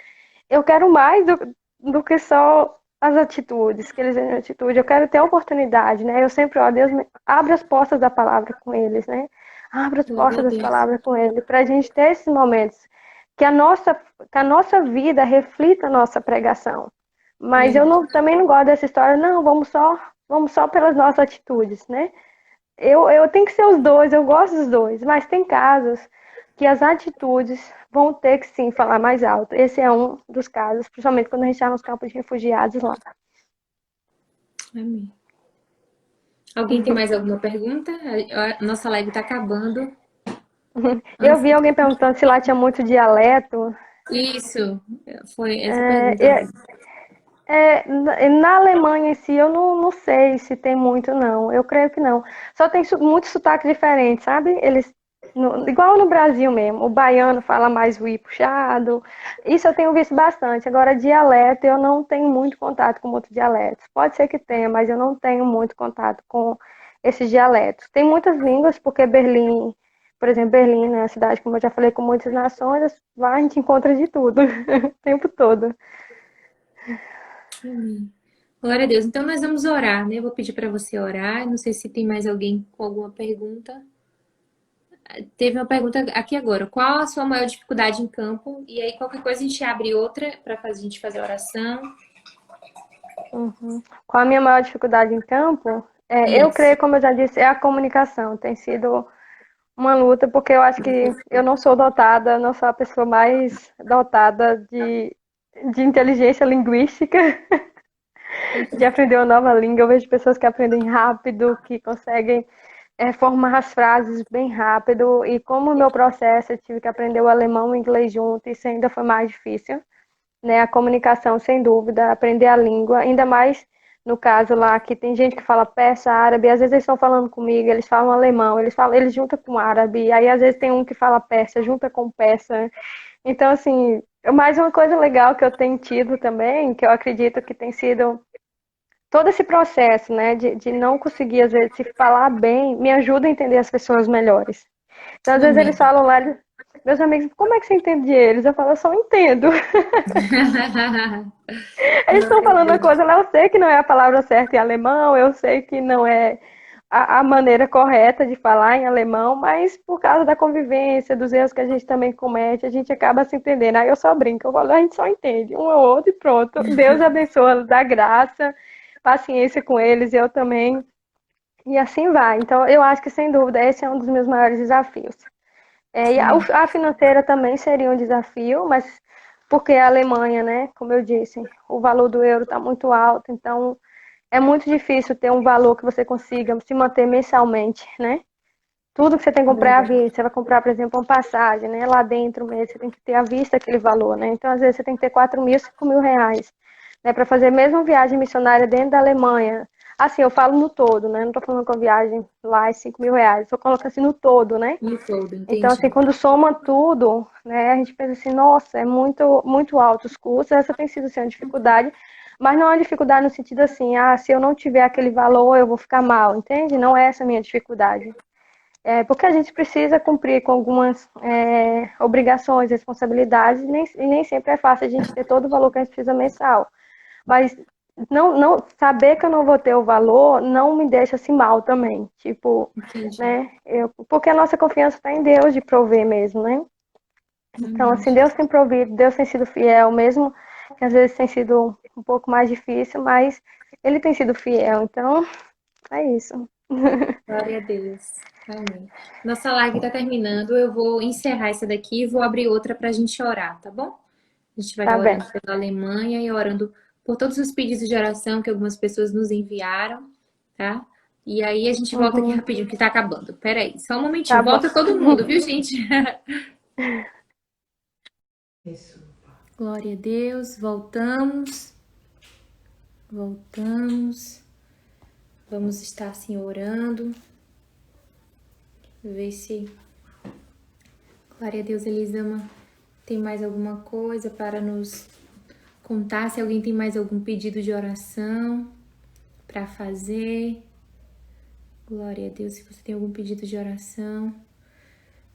Speaker 2: eu quero mais do que só as atitudes, que eles têm atitude, eu quero ter a oportunidade, né? Eu sempre, ó, Deus, abre as portas da palavra com eles, né? Abre as
Speaker 3: Glória a
Speaker 2: portas das
Speaker 3: Deus.
Speaker 2: palavras com eles, pra gente ter esses momentos que a nossa vida reflita a nossa pregação. Mas eu
Speaker 3: Verdade.
Speaker 2: também não gosto dessa história, não, vamos só pelas nossas atitudes, né? Eu tenho que ser os dois, eu gosto dos dois, mas tem casos que as atitudes vão ter que sim falar mais alto. Esse é um dos casos, principalmente quando a gente está nos campos de refugiados lá.
Speaker 3: Amém. Alguém tem mais alguma pergunta? A nossa live está acabando.
Speaker 2: Eu vi
Speaker 3: Antes-
Speaker 2: alguém perguntando se lá tinha muito dialeto.
Speaker 3: Isso, foi essa pergunta
Speaker 2: É,
Speaker 3: mesmo.
Speaker 2: na Alemanha em si, eu não sei se tem muito, não. Eu creio que não. Só tem muito sotaque diferente, sabe? Eles, igual no Brasil mesmo, o baiano fala mais o i puxado. Isso eu tenho visto bastante. Agora, dialeto, eu não tenho muito contato com outros dialetos. Pode ser que tenha, mas eu não tenho muito contato com esses dialetos. Tem muitas línguas, porque Berlim, por exemplo, Berlim, né, a cidade, como eu já falei, com muitas nações, lá a gente encontra de tudo, o tempo todo.
Speaker 3: Amém. Glória a Deus. Então nós vamos orar, né? Eu vou pedir para você orar. Não sei se tem mais alguém com alguma pergunta. Teve uma pergunta aqui agora. Qual a sua maior dificuldade em campo? E aí qualquer coisa a gente abre outra para a gente fazer a oração.
Speaker 2: Uhum. Qual a minha maior dificuldade em campo? Eu
Speaker 3: Isso.
Speaker 2: creio, como eu já disse, é a comunicação. Tem sido uma luta, porque eu acho que eu não sou dotada, não sou a pessoa mais dotada de inteligência linguística, de aprender uma nova língua. Eu vejo pessoas que aprendem rápido, que conseguem formar as frases bem rápido. E como o meu processo, eu tive que aprender o alemão e o inglês junto, isso ainda foi mais difícil, né? A comunicação, sem dúvida, aprender a língua, ainda mais no caso lá que tem gente que fala persa, árabe, às vezes eles estão falando comigo, eles falam alemão, eles juntam com árabe, aí às vezes tem um que fala persa, junta com persa. Então, assim, mais uma coisa legal que eu tenho tido também, que eu acredito que tem sido todo esse processo, né, de não conseguir, às vezes, se falar bem, me ajuda a entender as pessoas melhores. Então, às vezes
Speaker 3: Amém.
Speaker 2: eles falam lá, meus amigos, como é que você entende eles? Eu falo, eu só entendo. Eles estão
Speaker 3: Glória a
Speaker 2: falando uma
Speaker 3: Deus.
Speaker 2: coisa lá, eu sei que não é a palavra certa em alemão, eu sei que não é a maneira correta de falar em alemão, mas por causa da convivência, dos erros que a gente também comete, a gente acaba se entendendo. Aí eu só brinco, eu falo, a gente só entende um ao outro e pronto. Deus abençoa, dá graça, paciência com eles, eu também, e assim vai. Então, eu acho que, sem dúvida, esse é um dos meus maiores desafios. E
Speaker 3: Amém.
Speaker 2: a financeira também seria um desafio, mas porque a Alemanha, né, como eu disse, o valor do euro está muito alto, então é muito difícil ter um valor que você consiga se manter mensalmente, né? Tudo que você tem que comprar à
Speaker 3: Verdade.
Speaker 2: vista, você vai comprar, por exemplo, uma passagem, né? Lá dentro mesmo, você tem que ter à vista aquele valor, né? Então, às vezes, você tem que ter 4.000, 5.000 reais, né? Para fazer mesmo viagem missionária dentro da Alemanha. Assim, eu falo no todo, né? Não estou falando com a viagem lá é 5.000 reais, eu coloco assim no todo, né?
Speaker 3: No todo,
Speaker 2: Então, assim,
Speaker 3: entendi.
Speaker 2: quando soma tudo, né, a gente pensa assim, nossa, é muito, muito alto os custos, essa tem sido, assim, uma dificuldade, mas não é uma dificuldade no sentido assim, se eu não tiver aquele valor, eu vou ficar mal, entende? Não é essa a minha dificuldade. Porque a gente precisa cumprir com algumas obrigações, responsabilidades, e nem sempre é fácil a gente ter todo o valor que a gente precisa mensal. Mas saber que eu não vou ter o valor não me deixa assim mal também. Tipo,
Speaker 3: Entendi.
Speaker 2: né? Porque a nossa confiança está em Deus de prover mesmo, né? Então,
Speaker 3: Amém.
Speaker 2: assim, Deus tem provido, Deus tem sido fiel, mesmo que às vezes tem sido um pouco mais difícil, mas Ele tem sido fiel. Então, é isso.
Speaker 3: Glória a Deus. Amém. Nossa live está terminando. Eu vou encerrar essa daqui e vou abrir outra para a gente orar, tá bom? A gente vai
Speaker 2: Tá
Speaker 3: estar
Speaker 2: bem.
Speaker 3: orando pela Alemanha e orando por todos os pedidos de oração que algumas pessoas nos enviaram, tá? E aí a gente volta aqui
Speaker 2: Uhum.
Speaker 3: rapidinho, que tá acabando. Peraí, só um momentinho.
Speaker 2: Tá bom.
Speaker 3: Volta todo mundo, viu, gente? Glória a Deus. Voltamos. Voltamos. Vamos estar assim orando. Ver se. Glória a Deus, Elisama. Tem mais alguma coisa para nos contar? Se alguém tem mais algum pedido de oração para fazer. Glória a Deus. Se você tem algum pedido de oração,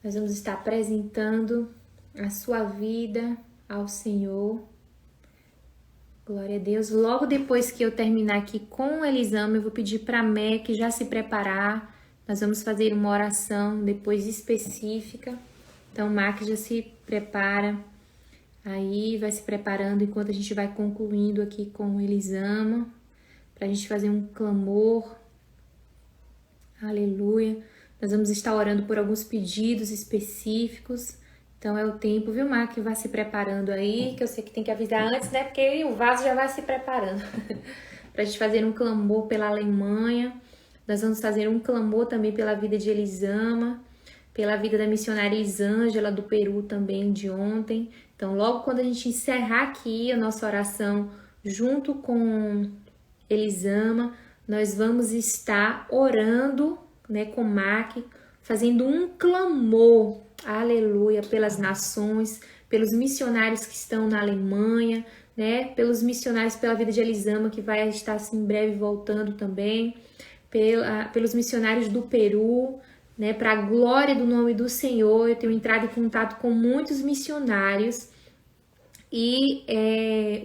Speaker 3: nós vamos estar apresentando a sua vida ao Senhor. Glória a Deus. Logo depois que eu terminar aqui com o Elisama, eu vou pedir para a Mac já se preparar. Nós vamos fazer uma oração depois específica. Então, Mac já se prepara. Aí, vai se preparando enquanto a gente vai concluindo aqui com o Elisama. Para a gente fazer um clamor. Aleluia. Nós vamos estar orando por alguns pedidos específicos. Então é o tempo, viu, Mar, que vai se preparando aí, que eu sei que tem que avisar antes, né? Porque o vaso já vai se preparando. Pra gente fazer um clamor pela Alemanha. Nós vamos fazer um clamor também pela vida de Elisama, pela vida da missionária Elisângela do Peru também de ontem. Então, logo quando a gente encerrar aqui a nossa oração junto com Elisama, nós vamos estar orando, né, com Mac, fazendo um clamor, aleluia, pelas nações, pelos missionários que estão na Alemanha, né, pelos missionários, pela vida de Elisama, que vai estar assim, em breve voltando também, pelos missionários do Peru, né, para a glória do nome do Senhor. Eu tenho entrado em contato com muitos missionários E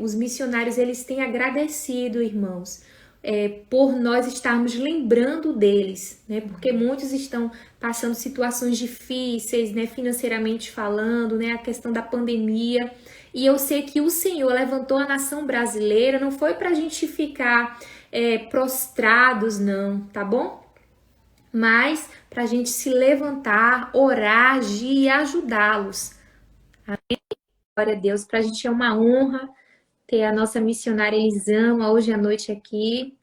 Speaker 3: os missionários, eles têm agradecido, irmãos, por nós estarmos lembrando deles, né? Porque muitos estão passando situações difíceis, né? Financeiramente falando, né? A questão da pandemia. E eu sei que o Senhor levantou a nação brasileira, não foi para a gente ficar prostrados, não, tá bom? Mas para a gente se levantar, orar, agir e ajudá-los. Glória a Deus, para a gente é uma honra ter a nossa missionária Elisama hoje à noite aqui.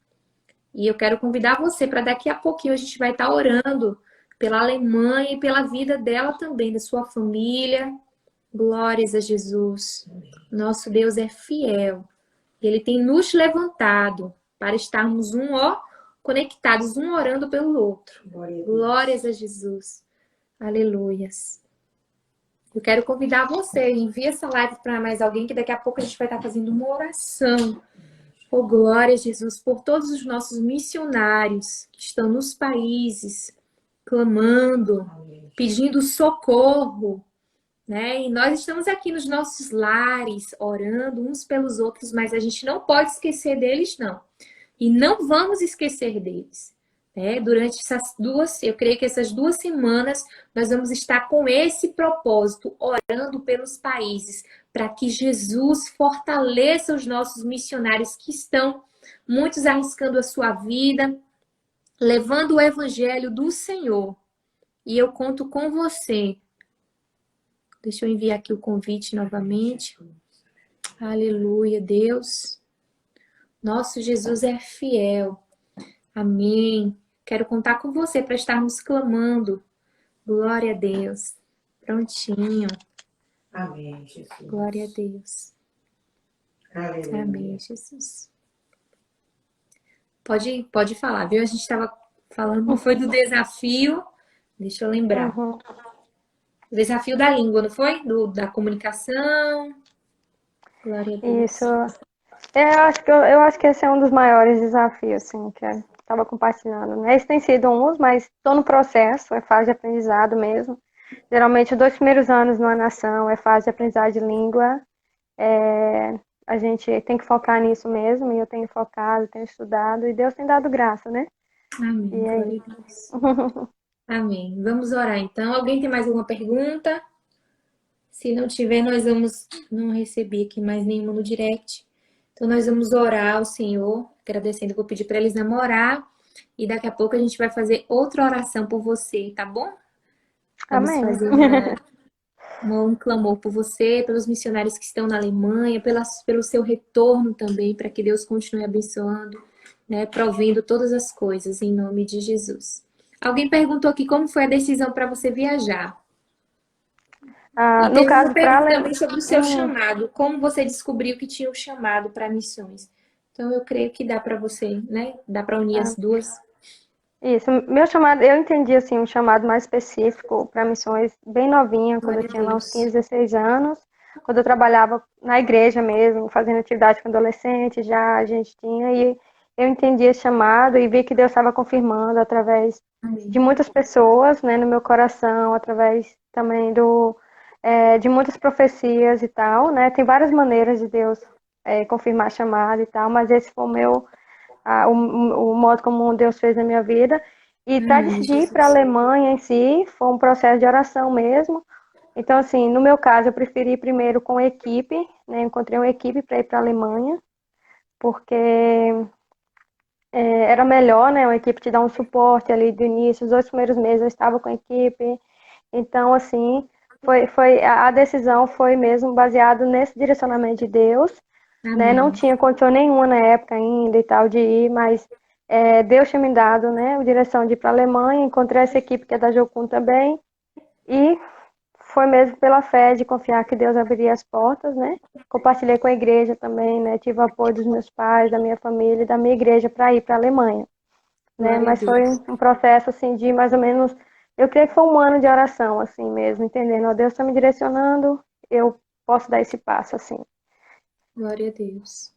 Speaker 3: E eu quero convidar você para daqui a pouquinho a gente vai estar orando pela Alemanha e pela vida dela também, da sua família. Glórias a Jesus. Nosso Deus é fiel. Ele tem nos levantado para estarmos conectados, um orando pelo outro. Glórias a Jesus. Aleluias. Eu quero convidar você, envia essa live para mais alguém, que daqui a pouco a gente vai estar fazendo uma oração. Oh, glória a Jesus, por todos os nossos missionários que estão nos países, clamando, pedindo socorro, né? E nós estamos aqui nos nossos lares, orando uns pelos outros, mas a gente não pode esquecer deles, não. E não vamos esquecer deles. Durante eu creio que essas 2 semanas nós vamos estar com esse propósito, orando pelos países, para que Jesus fortaleça os nossos missionários que estão, muitos arriscando a sua vida, levando o evangelho do Senhor. E eu conto com você. Deixa eu enviar aqui o convite novamente. Aleluia, Deus. Nosso Jesus é fiel. Amém. Quero contar com você para estarmos clamando. Glória a Deus. Prontinho.
Speaker 4: Amém, Jesus.
Speaker 3: Glória a Deus.
Speaker 4: Aleluia.
Speaker 3: Amém, Jesus. Pode falar, viu? A gente estava falando, foi do desafio. Deixa eu lembrar.
Speaker 2: Uhum.
Speaker 3: O desafio da língua, não foi? Da comunicação. Glória a Deus.
Speaker 2: Isso. Eu acho que esse é um dos maiores desafios, assim, que eu estava compartilhando, né? Esse tem sido uns, mas estou no processo, é fase de aprendizado mesmo. Geralmente, os 2 primeiros anos numa nação é fase de aprendizado de língua. A gente tem que focar nisso mesmo, e eu tenho focado, tenho estudado, e Deus tem dado graça, né?
Speaker 3: Amém.
Speaker 2: E
Speaker 3: Glória
Speaker 2: aí?
Speaker 3: a Deus. Amém. Vamos orar então. Alguém tem mais alguma pergunta? Se não tiver, nós vamos... Não recebi aqui mais nenhuma no direct. Então, nós vamos orar ao Senhor, agradecendo. Eu vou pedir para eles namorar. E daqui a pouco a gente vai fazer outra oração por você, tá bom? Vamos
Speaker 2: Amém.
Speaker 3: fazer um clamor por você, pelos missionários que estão na Alemanha, pelo seu retorno também, para que Deus continue abençoando, né, provendo todas as coisas, em nome de Jesus. Alguém perguntou aqui como foi a decisão para você viajar. E
Speaker 2: No
Speaker 3: teve
Speaker 2: caso,
Speaker 3: uma
Speaker 2: para
Speaker 3: pergunta também sobre o seu chamado. Como você descobriu que tinha o chamado para missões? Então, eu creio que dá para você, né? Dá para unir as duas.
Speaker 2: Isso, meu chamado, eu entendi assim, um chamado mais específico para missões bem novinha, quando
Speaker 3: Glória
Speaker 2: eu
Speaker 3: a
Speaker 2: tinha lá uns
Speaker 3: Deus.
Speaker 2: 15, 16 anos, quando eu trabalhava na igreja mesmo, fazendo atividade com adolescente, já a gente tinha, e eu entendi esse chamado e vi que Deus estava confirmando através
Speaker 3: Amém.
Speaker 2: de muitas pessoas, né, no meu coração, através também de muitas profecias e tal, né, tem várias maneiras de Deus confirmar chamado e tal, mas esse foi o modo como Deus fez na minha vida. E para
Speaker 3: Amém,
Speaker 2: decidir ir para a
Speaker 3: Jesus.
Speaker 2: Alemanha em si, foi um processo de oração mesmo. Então, assim, no meu caso, eu preferi ir primeiro com equipe, né? Encontrei uma equipe para ir para a Alemanha, porque era melhor, né? Uma equipe te dar um suporte ali do início. Os 2 primeiros meses eu estava com a equipe. Então, assim, a decisão foi mesmo baseada nesse direcionamento de Deus. Né? Não
Speaker 3: Amém.
Speaker 2: tinha condição nenhuma na época ainda e tal de ir, mas Deus tinha me dado, né, a direção de ir para a Alemanha, encontrei essa equipe que é da Jocum também, e foi mesmo pela fé de confiar que Deus abriria as portas, né? Compartilhei com a igreja também, né? Tive o apoio dos meus pais, da minha família e da minha igreja para ir para a Alemanha, né?
Speaker 3: Glória a
Speaker 2: Mas foi
Speaker 3: Deus.
Speaker 2: um processo assim de mais ou menos, eu creio que foi um ano de oração assim mesmo, entendendo, ó, Deus está me direcionando, eu posso dar esse passo assim.
Speaker 3: Glória a Deus.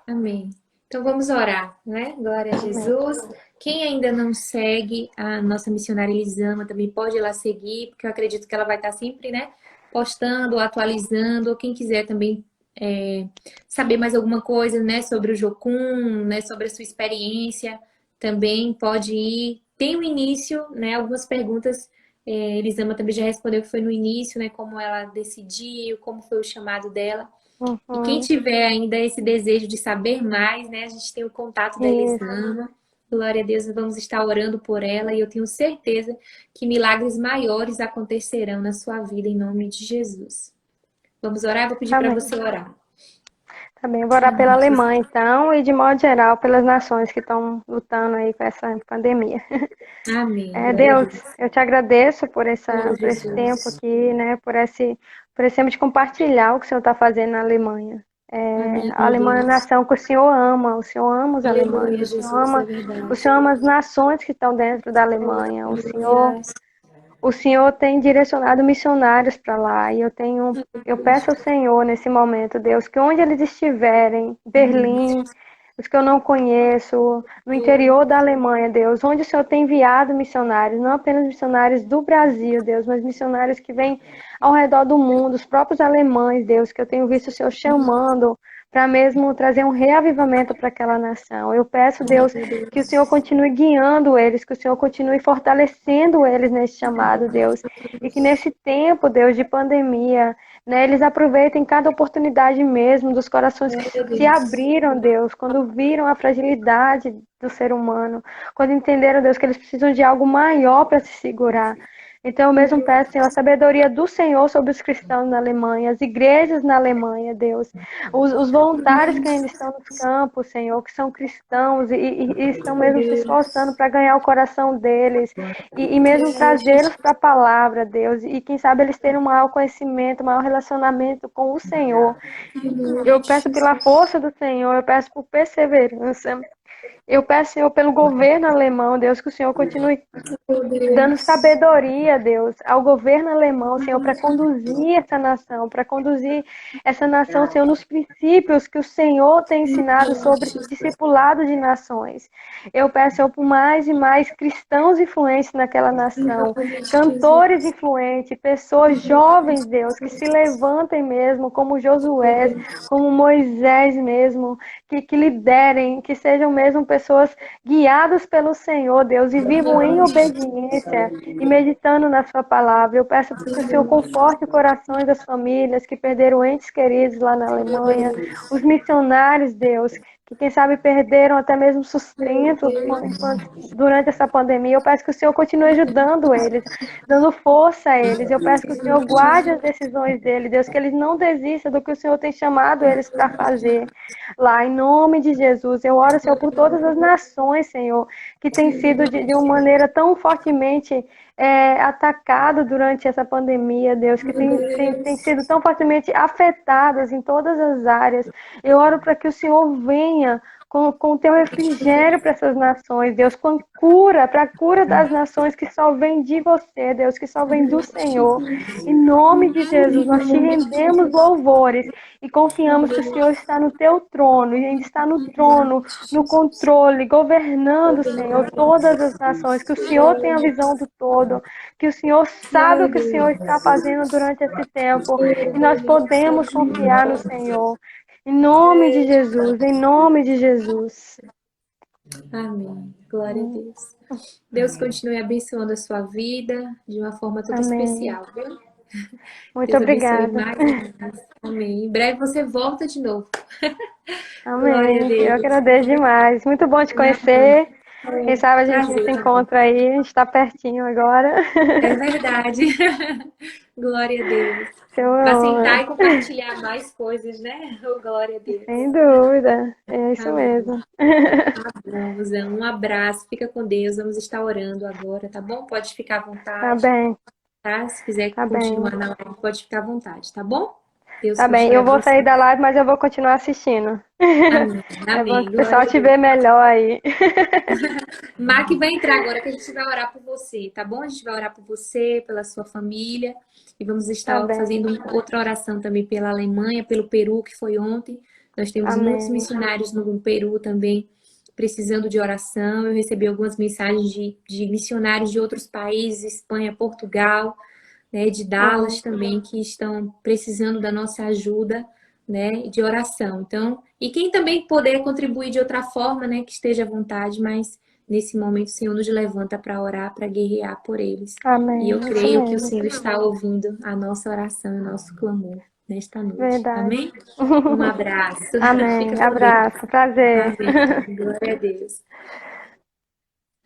Speaker 3: Amém. Então vamos orar, né? Glória a Jesus. Quem ainda não segue a nossa missionária Elisama também pode ir lá seguir, porque eu acredito que ela vai estar sempre, né? postando, atualizando, ou quem quiser também saber mais alguma coisa, né, sobre o Jocum, né, sobre a sua experiência, também pode ir. Tem o início, né, algumas perguntas, Elisama também já respondeu que foi no início, né, como ela decidiu, como foi o chamado dela. E quem
Speaker 2: Uhum.
Speaker 3: tiver ainda esse desejo de saber mais, né, a gente tem o contato da
Speaker 2: Isso.
Speaker 3: Elisama. Glória a Deus, vamos estar orando por ela e eu tenho certeza que milagres maiores acontecerão na sua vida em nome de Jesus. Vamos orar? Vou pedir para
Speaker 2: Amém.
Speaker 3: você orar.
Speaker 2: Tá bem, eu vou orar pela Alemanha, então, e de modo geral, pelas nações que estão lutando aí com essa pandemia.
Speaker 3: Amém. Glória a
Speaker 2: Deus,
Speaker 3: Deus.
Speaker 2: eu te agradeço por
Speaker 3: Oh,
Speaker 2: por esse tempo
Speaker 3: Jesus.
Speaker 2: aqui, né? Por esse tempo de compartilhar o que o Senhor está fazendo na Alemanha.
Speaker 3: Amém,
Speaker 2: A Alemanha é uma
Speaker 3: Deus.
Speaker 2: nação que o Senhor ama os alemães,
Speaker 3: Aleluia, Jesus, é
Speaker 2: O
Speaker 3: verdade.
Speaker 2: Senhor ama as nações que estão dentro da Alemanha,
Speaker 3: Aleluia.
Speaker 2: o Senhor tem direcionado missionários para lá, e eu peço ao Senhor nesse momento, Deus, que onde eles estiverem, Berlim, os que eu não conheço, no interior da Alemanha, Deus, onde o Senhor tem enviado missionários, não apenas missionários do Brasil, Deus, mas missionários que vêm ao redor do mundo, os próprios alemães, Deus, que eu tenho visto o Senhor chamando para mesmo trazer um reavivamento para aquela nação. Eu peço, Deus, que o Senhor continue guiando eles, que o Senhor continue fortalecendo eles nesse chamado, Deus, e que nesse tempo, Deus, de pandemia, né, eles aproveitem cada oportunidade mesmo dos corações que
Speaker 3: Glória a
Speaker 2: se
Speaker 3: Deus.
Speaker 2: abriram, Deus, quando viram a fragilidade do ser humano, quando entenderam, Deus, que eles precisam de algo maior para se segurar. Então, eu mesmo peço, Senhor, a sabedoria do Senhor sobre os cristãos na Alemanha, as igrejas na Alemanha, Deus, os voluntários que ainda estão nos campos, Senhor, que são cristãos e estão
Speaker 3: Glória a
Speaker 2: mesmo se esforçando
Speaker 3: Deus.
Speaker 2: para ganhar o coração deles e mesmo trazê-los para a palavra, Deus, e quem sabe eles terem um maior conhecimento, um maior relacionamento com o Senhor. Eu peço pela força do Senhor, eu peço por perseverança, eu peço, Senhor, pelo governo alemão, Deus, que o Senhor continue
Speaker 3: Oh,
Speaker 2: dando
Speaker 3: Deus.
Speaker 2: sabedoria, Deus, ao governo alemão, Senhor, para conduzir essa nação, Senhor, nos princípios que o Senhor tem ensinado sobre discipulado de nações. Eu peço, Senhor, por mais e mais cristãos influentes naquela
Speaker 3: Em
Speaker 2: nação,
Speaker 3: nome de
Speaker 2: cantores
Speaker 3: Jesus.
Speaker 2: influentes, pessoas jovens, Deus, que se levantem mesmo, como
Speaker 3: Oh,
Speaker 2: Josué,
Speaker 3: Deus.
Speaker 2: como Moisés mesmo, que liderem, que sejam mesmo pessoas guiadas pelo Senhor, Deus, e
Speaker 3: Em
Speaker 2: vivam em
Speaker 3: nome de Jesus.
Speaker 2: obediência e meditando na sua palavra. Eu peço que o Senhor conforte os corações das famílias que perderam entes queridos lá na
Speaker 3: Oh,
Speaker 2: Alemanha,
Speaker 3: Deus.
Speaker 2: os missionários, Deus, que quem sabe perderam até mesmo
Speaker 3: Oh,
Speaker 2: sustento
Speaker 3: Deus.
Speaker 2: durante essa pandemia. Eu peço que o Senhor continue ajudando eles, dando força a eles. Eu peço que o Senhor guarde as decisões deles, Deus, que eles não desistam do que o Senhor tem chamado eles para fazer lá, em nome de Jesus. Eu oro, Senhor, por todas as nações, Senhor, que têm sido de uma maneira tão fortemente atacado durante essa pandemia, Deus, que tem sido tão fortemente afetadas em todas as áreas. Eu oro para que o Senhor venha com o teu refrigério para essas nações, Deus, com cura, para a cura das nações que só vem de você, Deus, que só vem do Senhor. Em nome de Jesus, nós te rendemos louvores e confiamos que o Senhor está no teu trono e ainda está no trono, no controle, governando, Senhor, todas as nações, que o Senhor tem a visão do todo, que o Senhor sabe o que o Senhor está fazendo durante esse tempo e nós podemos confiar no Senhor. Em nome de Jesus, em nome de Jesus.
Speaker 3: Amém. Glória a Deus. Deus continue abençoando a sua vida de uma forma toda
Speaker 2: Amém.
Speaker 3: especial, viu?
Speaker 2: Muito
Speaker 3: Deus abençoe
Speaker 2: obrigada.
Speaker 3: mais e mais. Amém. Em breve você volta de novo. Glória a
Speaker 2: Amém. Eu
Speaker 3: Deus.
Speaker 2: agradeço demais. Muito bom te
Speaker 3: Amém.
Speaker 2: conhecer. Quem sabe a gente
Speaker 3: Prazer
Speaker 2: se
Speaker 3: também.
Speaker 2: encontra aí, a gente está pertinho agora.
Speaker 3: É verdade. Glória a Deus.
Speaker 2: Seu
Speaker 3: Para sentar
Speaker 2: honra.
Speaker 3: e compartilhar mais coisas, né? Oh, glória a Deus.
Speaker 2: Sem dúvida. É isso
Speaker 3: Amém.
Speaker 2: mesmo.
Speaker 3: Tá bom, Rosana. Um abraço. Fica com Deus. Vamos estar orando agora, tá bom? Pode ficar à
Speaker 2: Tá
Speaker 3: vontade,
Speaker 2: bem,
Speaker 3: tá? Se quiser
Speaker 2: tá bem.
Speaker 3: continuar na live, pode ficar à vontade, tá bom? Deus
Speaker 2: Tá bem.
Speaker 3: continue
Speaker 2: Eu vou sair
Speaker 3: abençoando.
Speaker 2: da live, mas eu vou continuar assistindo.
Speaker 3: Amém.
Speaker 2: É bom
Speaker 3: Amém.
Speaker 2: que o pessoal
Speaker 3: Glória a
Speaker 2: te
Speaker 3: Deus.
Speaker 2: vê melhor aí.
Speaker 3: Mac vai entrar agora que a gente vai orar por você, tá bom? A gente vai orar por você, pela sua família e vamos
Speaker 2: Tá
Speaker 3: estar
Speaker 2: bem.
Speaker 3: fazendo outra oração também pela Alemanha, pelo Peru, que foi ontem. Nós temos muitos
Speaker 2: Amém.
Speaker 3: missionários no Peru também precisando de oração. Eu recebi algumas mensagens de missionários de outros países, Espanha, Portugal, né, de Dallas também, que estão precisando da nossa ajuda, né, de oração. Então, e quem também puder contribuir de outra forma, né, que esteja à vontade, mas nesse momento o Senhor nos levanta para orar, para guerrear por eles. E
Speaker 2: Amém.
Speaker 3: eu
Speaker 2: Isso
Speaker 3: creio que o
Speaker 2: mesmo.
Speaker 3: Senhor está ouvindo a nossa oração e o nosso clamor nesta noite.
Speaker 2: Verdade.
Speaker 3: Amém? Um abraço. Fica
Speaker 2: Amém.
Speaker 3: com Deus.
Speaker 2: Abraço. Prazer.
Speaker 3: Amém. Glória a Deus.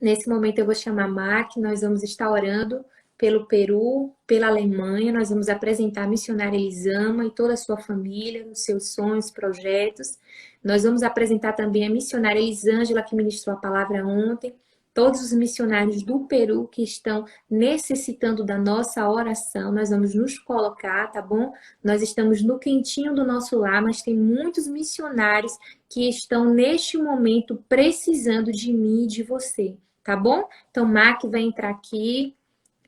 Speaker 3: Nesse momento eu vou chamar a Mac, nós vamos estar orando pelo Peru, pela Alemanha, nós vamos apresentar a missionária Elisama e toda a sua família, os seus sonhos, projetos. Nós vamos apresentar também a missionária Elisângela, que ministrou a palavra ontem, todos os missionários do Peru que estão necessitando da nossa oração, nós vamos nos colocar, tá bom? Nós estamos no quentinho do nosso lar, mas tem muitos missionários que estão neste momento precisando de mim e de você. Tá bom? Então, Mac vai entrar aqui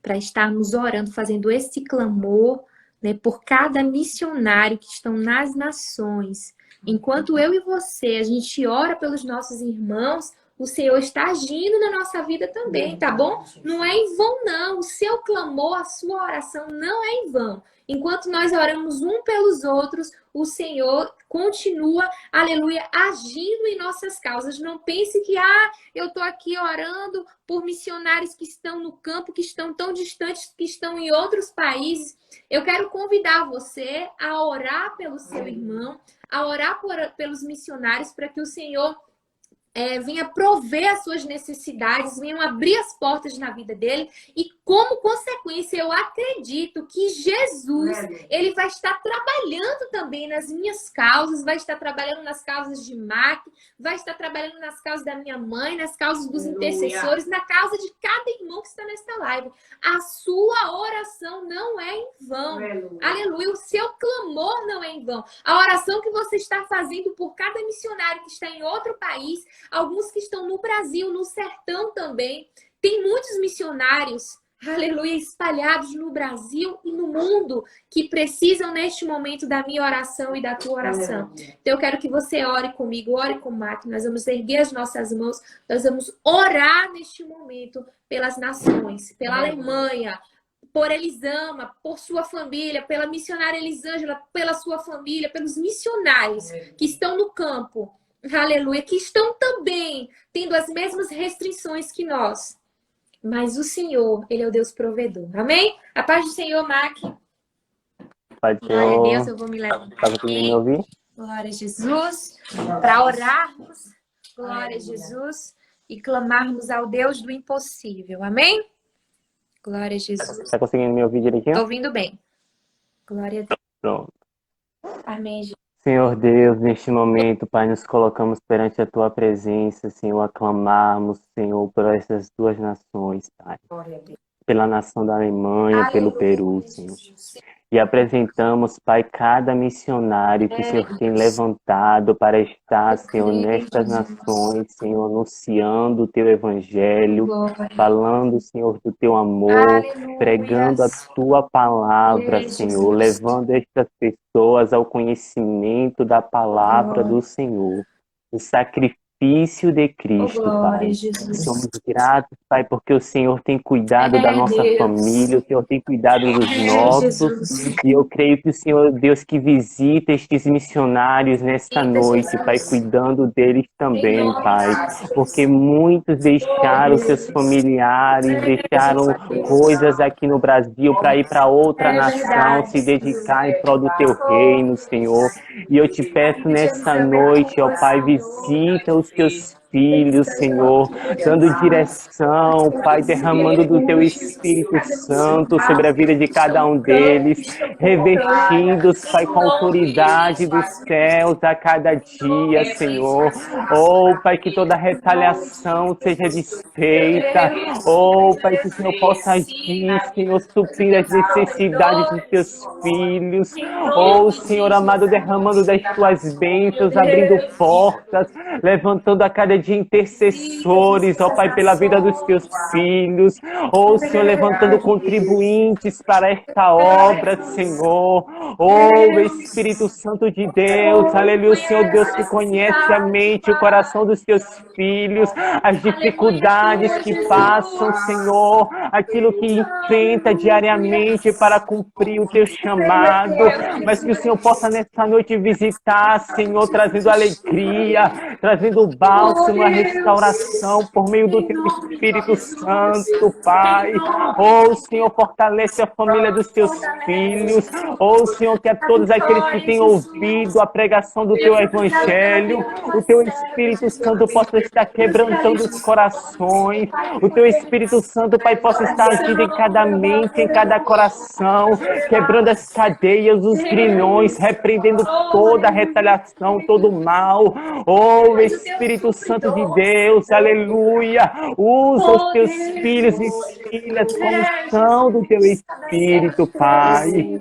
Speaker 3: para estarmos orando, fazendo esse clamor, né, por cada missionário que estão nas nações. Enquanto eu e você, a gente ora pelos nossos irmãos, o Senhor está agindo na nossa vida também, tá bom? Não é em vão, não. O seu clamor, a sua oração não é em vão. Enquanto nós oramos um pelos outros, o Senhor continua, aleluia, agindo em nossas causas. Não pense que, eu estou aqui orando por missionários que estão no campo, que estão tão distantes, que estão em outros países. Eu quero convidar você a orar pelo seu irmão, a orar pelos missionários, para que o Senhor venha prover as suas necessidades, venham abrir as portas na vida dele e, como consequência, eu acredito que Jesus, ele vai estar trabalhando também nas minhas causas, vai estar trabalhando nas causas de Mac, vai estar trabalhando nas causas da minha mãe, nas causas dos intercessores, na causa de cada irmão que está nesta live. A sua oração não é em vão. Aleluia. O seu clamor não é em vão. A oração que você está fazendo por cada missionário que está em outro país, alguns que estão no Brasil, no sertão também. Tem muitos missionários, aleluia, espalhados no Brasil e no mundo que precisam neste momento da minha oração e da tua oração. Então eu quero que você ore comigo, ore com o Mac. Nós vamos erguer as nossas mãos, nós vamos orar neste momento pelas nações, pela Alemanha, por Elisama, por sua família, pela missionária Elisângela, pela sua família, pelos missionários que estão no campo. Aleluia, que estão também tendo as mesmas restrições que nós. Mas o Senhor, ele é o Deus provedor. Amém? A paz do Senhor, Mac.
Speaker 5: Pai do
Speaker 3: Glória a Deus,
Speaker 5: Senhor,
Speaker 3: eu vou me levar.
Speaker 5: está conseguindo me ouvir?
Speaker 3: Glória a Jesus. Para orarmos, glória a Jesus, e clamarmos ao Deus do impossível. Amém? Glória a Jesus.
Speaker 5: Está conseguindo me ouvir direitinho?
Speaker 3: Estou ouvindo bem. Glória a Deus.
Speaker 5: Pronto.
Speaker 3: Amém, Jesus.
Speaker 5: Senhor Deus, neste momento, Pai, nos colocamos perante a Tua presença, Senhor, aclamarmos, Senhor, por essas duas nações, Pai. Pela nação da Alemanha, pelo Peru, Senhor. E apresentamos, Pai, cada missionário que o Senhor tem levantado para estar, Senhor, nestas nações, Senhor, anunciando o Teu Evangelho, falando, Senhor, do Teu amor, pregando a Tua palavra, Senhor, levando estas pessoas ao conhecimento da palavra do Senhor, o sacrifício de Cristo, Pai. Somos gratos, Pai, porque o Senhor tem cuidado da nossa família, o Senhor tem cuidado dos nossos, e eu creio que o Senhor, Deus, que visita estes missionários nesta noite, Pai, cuidando deles também, Pai, porque muitos deixaram seus familiares, deixaram coisas aqui no Brasil para ir para outra nação, se dedicar em prol do Teu reino, Senhor, e eu te peço nesta noite, ó Pai, visita os Teus filhos, Senhor, dando direção, Pai, derramando do Teu Espírito Santo sobre a vida de cada um deles, revestindo-os, Pai, com a autoridade dos céus a cada dia, Senhor. Oh, Pai, que toda retaliação seja desfeita. Oh, Pai, que o Senhor possa agir, Senhor, suprir as necessidades dos Teus filhos. Oh, Senhor amado, derramando das Tuas bênçãos, abrindo portas, levantando a cada de intercessores, ó Pai, pela vida dos teus filhos. Ó Senhor, levantando contribuintes para esta obra, Senhor. Ó Espírito Santo de Deus, aleluia, o Senhor Deus que conhece a mente e o coração dos teus filhos, as dificuldades que passam, Senhor, aquilo que enfrenta diariamente para cumprir o teu chamado, mas que o Senhor possa nessa noite visitar, Senhor, trazendo alegria, trazendo bálsamo, a restauração por meio do teu Espírito Santo, Pai. Oh, Senhor, fortalece a família dos teus filhos. Oh, Senhor, que a todos aqueles que têm ouvido a pregação do teu evangelho, o teu Espírito Santo possa estar quebrantando os corações, o teu Espírito Santo, Pai, possa estar agindo em cada mente, em cada coração, quebrando as cadeias, os grilhões, repreendendo toda a retaliação, todo o mal. Oh, Espírito Santo de Deus, aleluia, usa os teus filhos e filhas como são do teu Espírito, Pai.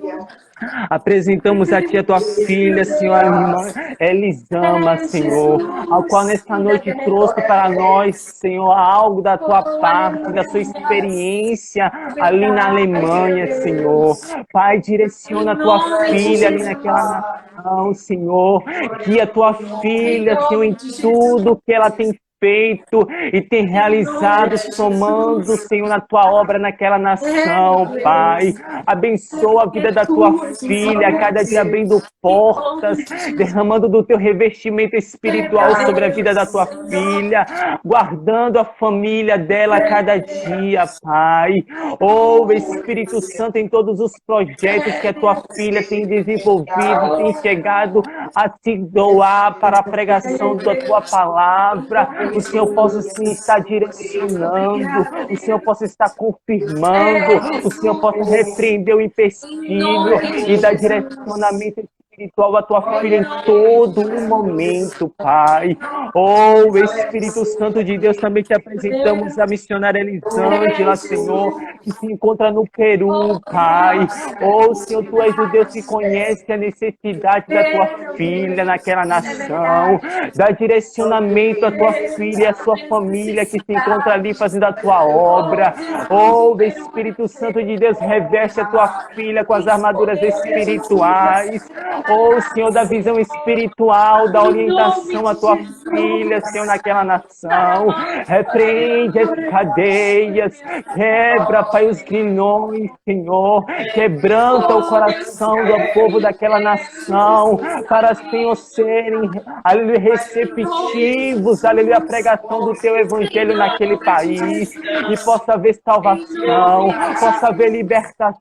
Speaker 5: Apresentamos a Ti a Tua filha, Senhor, a irmã Elisama, Senhor, ao qual nesta noite trouxe para nós, Senhor, algo da Tua parte, da sua experiência ali na Alemanha, Senhor. Pai, direciona a Tua filha ali naquela nação, Senhor, guia a Tua filha, Senhor, em tudo que ela tem feito e tem realizado, somando, Senhor, na tua obra naquela nação, Pai. Abençoa a vida da tua filha, a cada dia abrindo portas, derramando do teu revestimento espiritual sobre a vida da tua filha, guardando a família dela a cada dia, Pai. Oh, Espírito Santo, em todos os projetos que a tua filha tem desenvolvido, tem chegado a se doar para a pregação da tua palavra, o Senhor possa sim estar direcionando, o Senhor possa estar confirmando, o Senhor possa repreender o empecilho e dar direcionamento espiritual à tua filha em todo o momento, Pai. Oh, Espírito Santo de Deus, também te apresentamos a missionária Elisângela, Senhor, que se encontra no Peru, Pai. Oh, Senhor, Tu és o Deus que conhece a necessidade da tua filha naquela nação. Dá direcionamento à tua filha e à sua família que se encontra ali fazendo a tua obra. Oh, Espírito Santo de Deus, reveste a tua filha com as armaduras espirituais. Oh, Senhor, da visão espiritual, da orientação à tua filha, Senhor, naquela nação. Repreende as cadeias, quebra, Pai, os grilhões, Senhor. Quebranta o coração do povo daquela nação, para, Senhor, serem, aleluia, receptivos, aleluia, a pregação do teu evangelho naquele país. E possa haver salvação, possa haver libertação,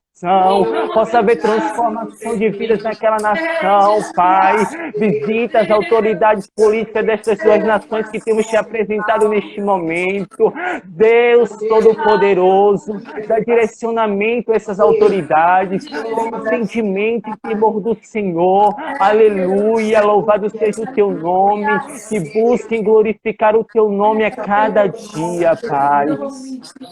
Speaker 5: possa haver transformação de vidas naquela nação, Pai. Visita as autoridades políticas destas duas nações que temos te apresentado neste momento. Deus Todo-Poderoso, dá direcionamento a essas autoridades, com sentimento e temor do Senhor. Aleluia, louvado seja o teu nome, que busquem glorificar o teu nome a cada dia, Pai.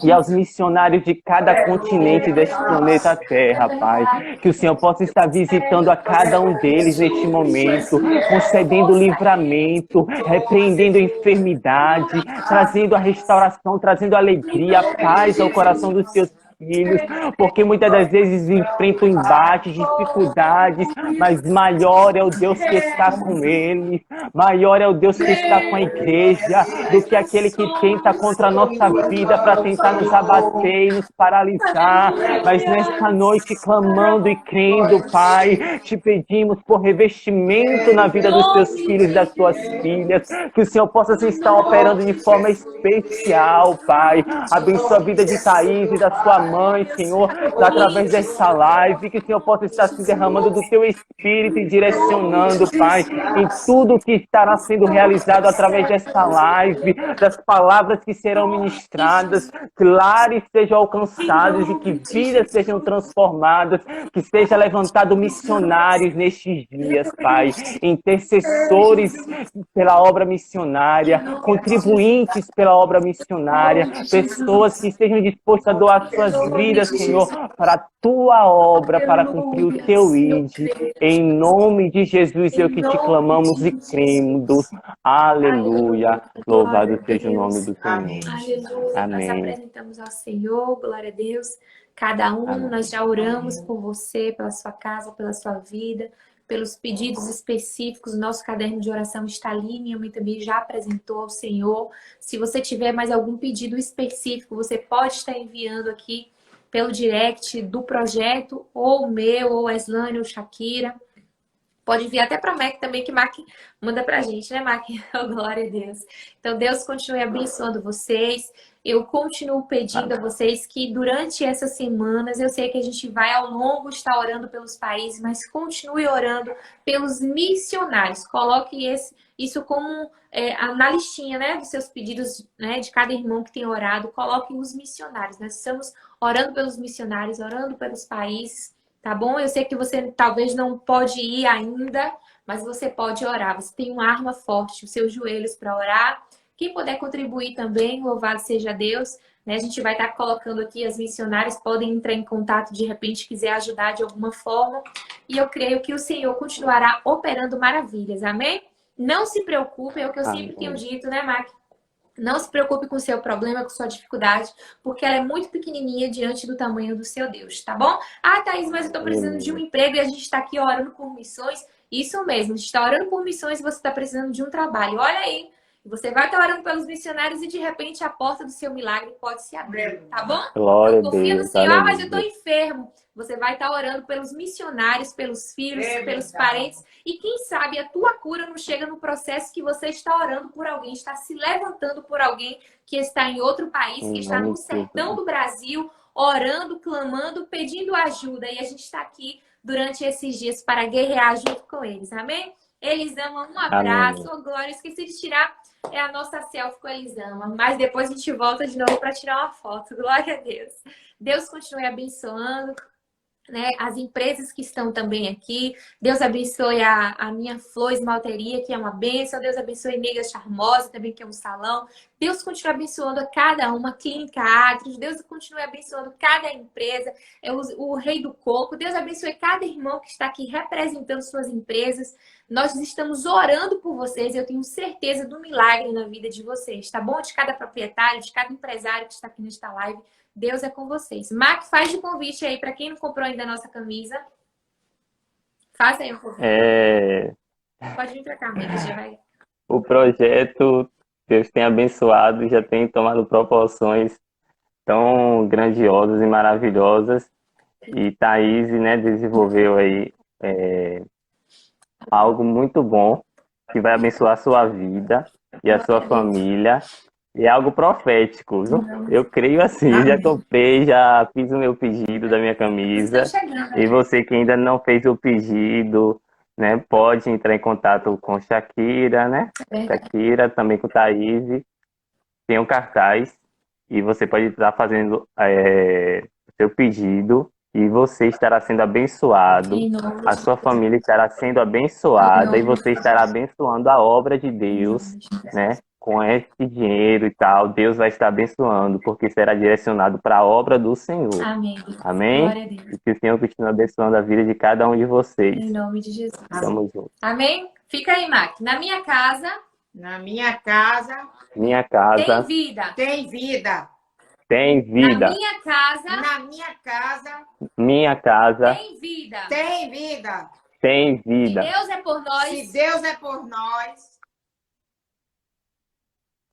Speaker 5: E aos missionários de cada continente deste planeta Terra, Pai, que o Senhor possa estar visitando a cada um deles neste momento, concedendo livramento, repreendendo a enfermidade, trazendo a restauração, trazendo alegria, paz ao coração dos teus filhos, porque muitas das vezes enfrentam embates, dificuldades, mas maior é o Deus que está com eles, maior é o Deus que está com a igreja, do que aquele que tenta contra a nossa vida para tentar nos abater e nos paralisar. Mas nesta noite, clamando e crendo, Pai, te pedimos por revestimento na vida dos teus filhos e das tuas filhas, que o Senhor possa se estar operando de forma especial, Pai. Abençoa a vida de Thaís e da sua mãe, Senhor, através dessa live, que o Senhor possa estar se derramando do teu Espírito e direcionando, Pai, em tudo que estará sendo realizado através dessa live, das palavras que serão ministradas, que lares sejam alcançados e que vidas sejam transformadas, que seja levantado missionários nestes dias, Pai, intercessores pela obra missionária, contribuintes pela obra missionária, pessoas que estejam dispostas a doar suas vidas, Senhor, para a tua obra, para cumprir o teu ide. Em nome de Jesus, é o que te clamamos e cremos. Aleluia. Louvado seja o nome do Senhor.
Speaker 4: Amém.
Speaker 3: Aleluia.
Speaker 5: Amém.
Speaker 3: Nós apresentamos ao Senhor, glória a Deus. Cada um,
Speaker 5: Amém.
Speaker 3: nós já oramos por você, pela sua casa, pela sua vida, pelos pedidos específicos. Nosso caderno de oração está ali, minha mãe também já apresentou ao Senhor. Se você tiver mais algum pedido específico, você pode estar enviando aqui pelo direct do projeto, ou o meu, ou Eslane, ou Shakira. Pode enviar até para a Mac também, que Mac manda para a gente, né, Mac? Oh, glória a Deus. Então, Deus continue abençoando vocês. Eu continuo pedindo a vocês que durante essas semanas, eu sei que a gente vai ao longo estar orando pelos países, mas continue orando pelos missionários. Coloque isso como na listinha, né, dos seus pedidos, né, de cada irmão que tem orado. Coloque os missionários. Nós estamos orando pelos missionários, orando pelos países. Tá bom? Eu sei que você talvez não pode ir ainda, mas você pode orar. Você tem uma arma forte, os seus joelhos para orar. Quem puder contribuir também, louvado seja Deus. Né? A gente vai estar colocando aqui, as missionárias podem entrar em contato, de repente quiser ajudar de alguma forma. E eu creio que o Senhor continuará operando maravilhas. Amém? Não se preocupe, é o que eu sempre tenho dito, né, Mac? Não se preocupe com o seu problema, com sua dificuldade, porque ela é muito pequenininha diante do tamanho do seu Deus, tá bom? Ah, Thaís, mas eu tô precisando de um emprego e a gente está aqui orando por missões. Isso mesmo, a gente está orando por missões e você está precisando de um trabalho. Olha aí, você vai estar orando pelos missionários e de repente a porta do seu milagre pode se abrir, tá bom?
Speaker 5: Glória
Speaker 3: Então,
Speaker 5: a
Speaker 3: confia no
Speaker 5: Deus.
Speaker 3: Senhor, mas eu
Speaker 5: Aleluia.
Speaker 3: tô enfermo. Você vai estar orando pelos missionários, pelos filhos, pelos parentes. E quem sabe a tua cura não chega no processo que você está orando por alguém, está se levantando por alguém que está em outro país, que está no sertão do Brasil, orando, clamando, pedindo ajuda. E a gente está aqui durante esses dias para guerrear junto com eles. Amém? Elisama, um abraço. Oh, Glória, esqueci de tirar a nossa selfie com a Elisama. Mas depois a gente volta de novo para tirar uma foto. Glória a Deus. Deus continue abençoando. Né, as empresas que estão também aqui. Deus abençoe a minha Flor Esmalteria, que é uma bênção. Deus abençoe Nega Charmosa, também, que é um salão. Deus continue abençoando a cada uma, Clínica Atros. Deus continue abençoando cada empresa. O Rei do Coco. Deus abençoe cada irmão que está aqui representando suas empresas. Nós estamos orando por vocês. Eu tenho certeza do milagre na vida de vocês, tá bom? De cada proprietário, de cada empresário que está aqui nesta live. Deus é com vocês. Mac, faz de convite aí para quem não comprou ainda a nossa camisa. Faça aí um convite. Pode vir para cá, Mac, já vai.
Speaker 5: O projeto, Deus tem abençoado, já tem tomado proporções tão grandiosas e maravilhosas. E Thaís, né, desenvolveu aí algo muito bom, que vai abençoar a sua vida e a sua família. E é algo profético, viu? Eu creio assim, já comprei, já fiz o meu pedido da minha camisa. E você que ainda não fez o pedido, né, pode entrar em contato com Shakira, né? Shakira, também com Thaís. Tem um cartaz e você pode estar fazendo o seu pedido e você estará sendo abençoado. A sua família estará sendo abençoada e você estará abençoando a obra de Deus, né? Com esse dinheiro e tal, Deus vai estar abençoando, porque será direcionado para a obra do Senhor.
Speaker 3: Amém.
Speaker 5: Amém?
Speaker 3: Glória a Deus.
Speaker 5: E que o Senhor continue abençoando a vida de cada um de vocês.
Speaker 3: Em nome de Jesus.
Speaker 5: Tamo junto.
Speaker 3: Amém? Fica aí, Mac. Na minha casa.
Speaker 4: Minha
Speaker 5: Minha casa.
Speaker 3: Tem vida.
Speaker 4: tem vida.
Speaker 5: Tem vida.
Speaker 3: Na minha casa.
Speaker 4: Na minha casa
Speaker 5: Minha casa.
Speaker 3: Tem vida.
Speaker 4: tem vida.
Speaker 5: Tem vida.
Speaker 3: Se Deus é por nós.
Speaker 4: Se Deus é por nós,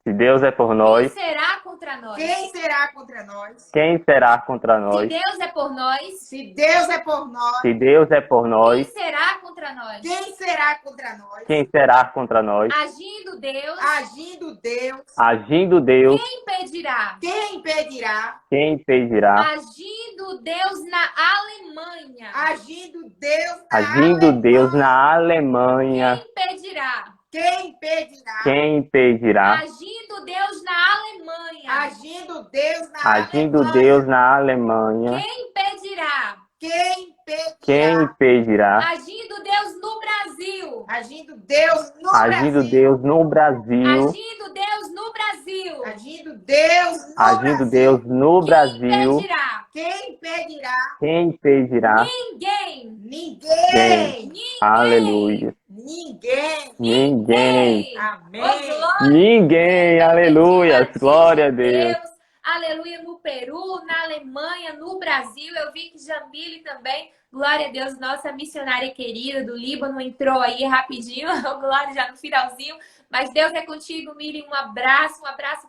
Speaker 5: Se Deus é por
Speaker 3: Quem
Speaker 5: nós,
Speaker 3: será contra nós?
Speaker 4: quem será contra nós?
Speaker 5: quem será contra
Speaker 3: Se
Speaker 5: nós?
Speaker 3: Deus é por nós.
Speaker 4: Se Deus é por nós,
Speaker 5: Se Deus é por
Speaker 3: Quem
Speaker 5: nós,
Speaker 3: será contra nós?
Speaker 4: quem será contra nós?
Speaker 5: quem será contra nós?
Speaker 3: Agindo Deus.
Speaker 4: Agindo Deus,
Speaker 5: Agindo Deus,
Speaker 3: Quem impedirá?
Speaker 4: quem impedirá?
Speaker 5: quem impedirá?
Speaker 3: Agindo Deus na Alemanha.
Speaker 4: Agindo Deus na
Speaker 5: Agindo Deus na Alemanha,
Speaker 3: Quem impedirá?
Speaker 4: Quem impedirá?
Speaker 5: quem impedirá?
Speaker 3: Agindo Deus na Alemanha.
Speaker 4: Agindo Deus na
Speaker 5: Agindo
Speaker 4: Alemanha.
Speaker 5: Deus na Alemanha,
Speaker 3: Quem impedirá?
Speaker 4: Quem impedirá?
Speaker 5: quem impedirá?
Speaker 3: Agindo Deus no Brasil.
Speaker 4: Agindo Deus no
Speaker 5: Agindo
Speaker 4: Brasil.
Speaker 5: Deus no Brasil,
Speaker 3: Agindo Deus no Brasil.
Speaker 4: Agindo Deus no
Speaker 5: agindo
Speaker 4: Brasil.
Speaker 5: Deus no
Speaker 3: Quem
Speaker 5: Brasil,
Speaker 3: impedirá?
Speaker 4: Quem impedirá?
Speaker 5: Quem impedirá?
Speaker 1: Ninguém.
Speaker 4: Ninguém.
Speaker 5: Aleluia.
Speaker 4: Ninguém.
Speaker 5: Ninguém.
Speaker 4: Amém.
Speaker 1: Oh, glória.
Speaker 5: Ninguém. Aleluia. Glória a Deus.
Speaker 1: Aleluia, no Peru, na Alemanha, no Brasil. Eu vi que Jamile também, glória a Deus, nossa missionária querida do Líbano, entrou aí rapidinho, glória, já no finalzinho. Mas Deus é contigo, Miriam. Um abraço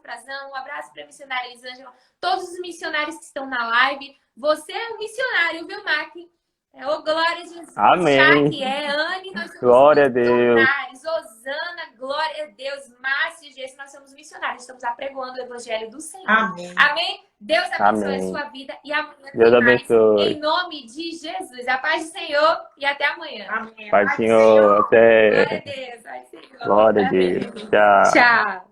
Speaker 1: para Zan, um abraço para a missionária Elisângela, todos os missionários que estão na live. Você é um missionário, viu, Mac? Ô, glória a Jesus.
Speaker 5: Amém.
Speaker 1: Jaque Anne, nós somos
Speaker 5: Glória a Deus.
Speaker 1: missionários. Osana, glória a Deus. Márcio e Gesso, nós somos missionários. Estamos apregoando o evangelho do Senhor.
Speaker 4: Amém.
Speaker 1: Amém? Deus abençoe
Speaker 5: Amém.
Speaker 1: a sua vida e amanhã
Speaker 5: Deus
Speaker 1: tem mais.
Speaker 5: abençoe.
Speaker 1: Em nome de Jesus. A paz do Senhor e até amanhã.
Speaker 4: Amém.
Speaker 5: Pai do Senhor,
Speaker 1: Glória a
Speaker 5: até.
Speaker 1: Deus. Paz do Senhor.
Speaker 5: Glória a
Speaker 1: Amém.
Speaker 5: Deus. Tchau.
Speaker 1: Tchau.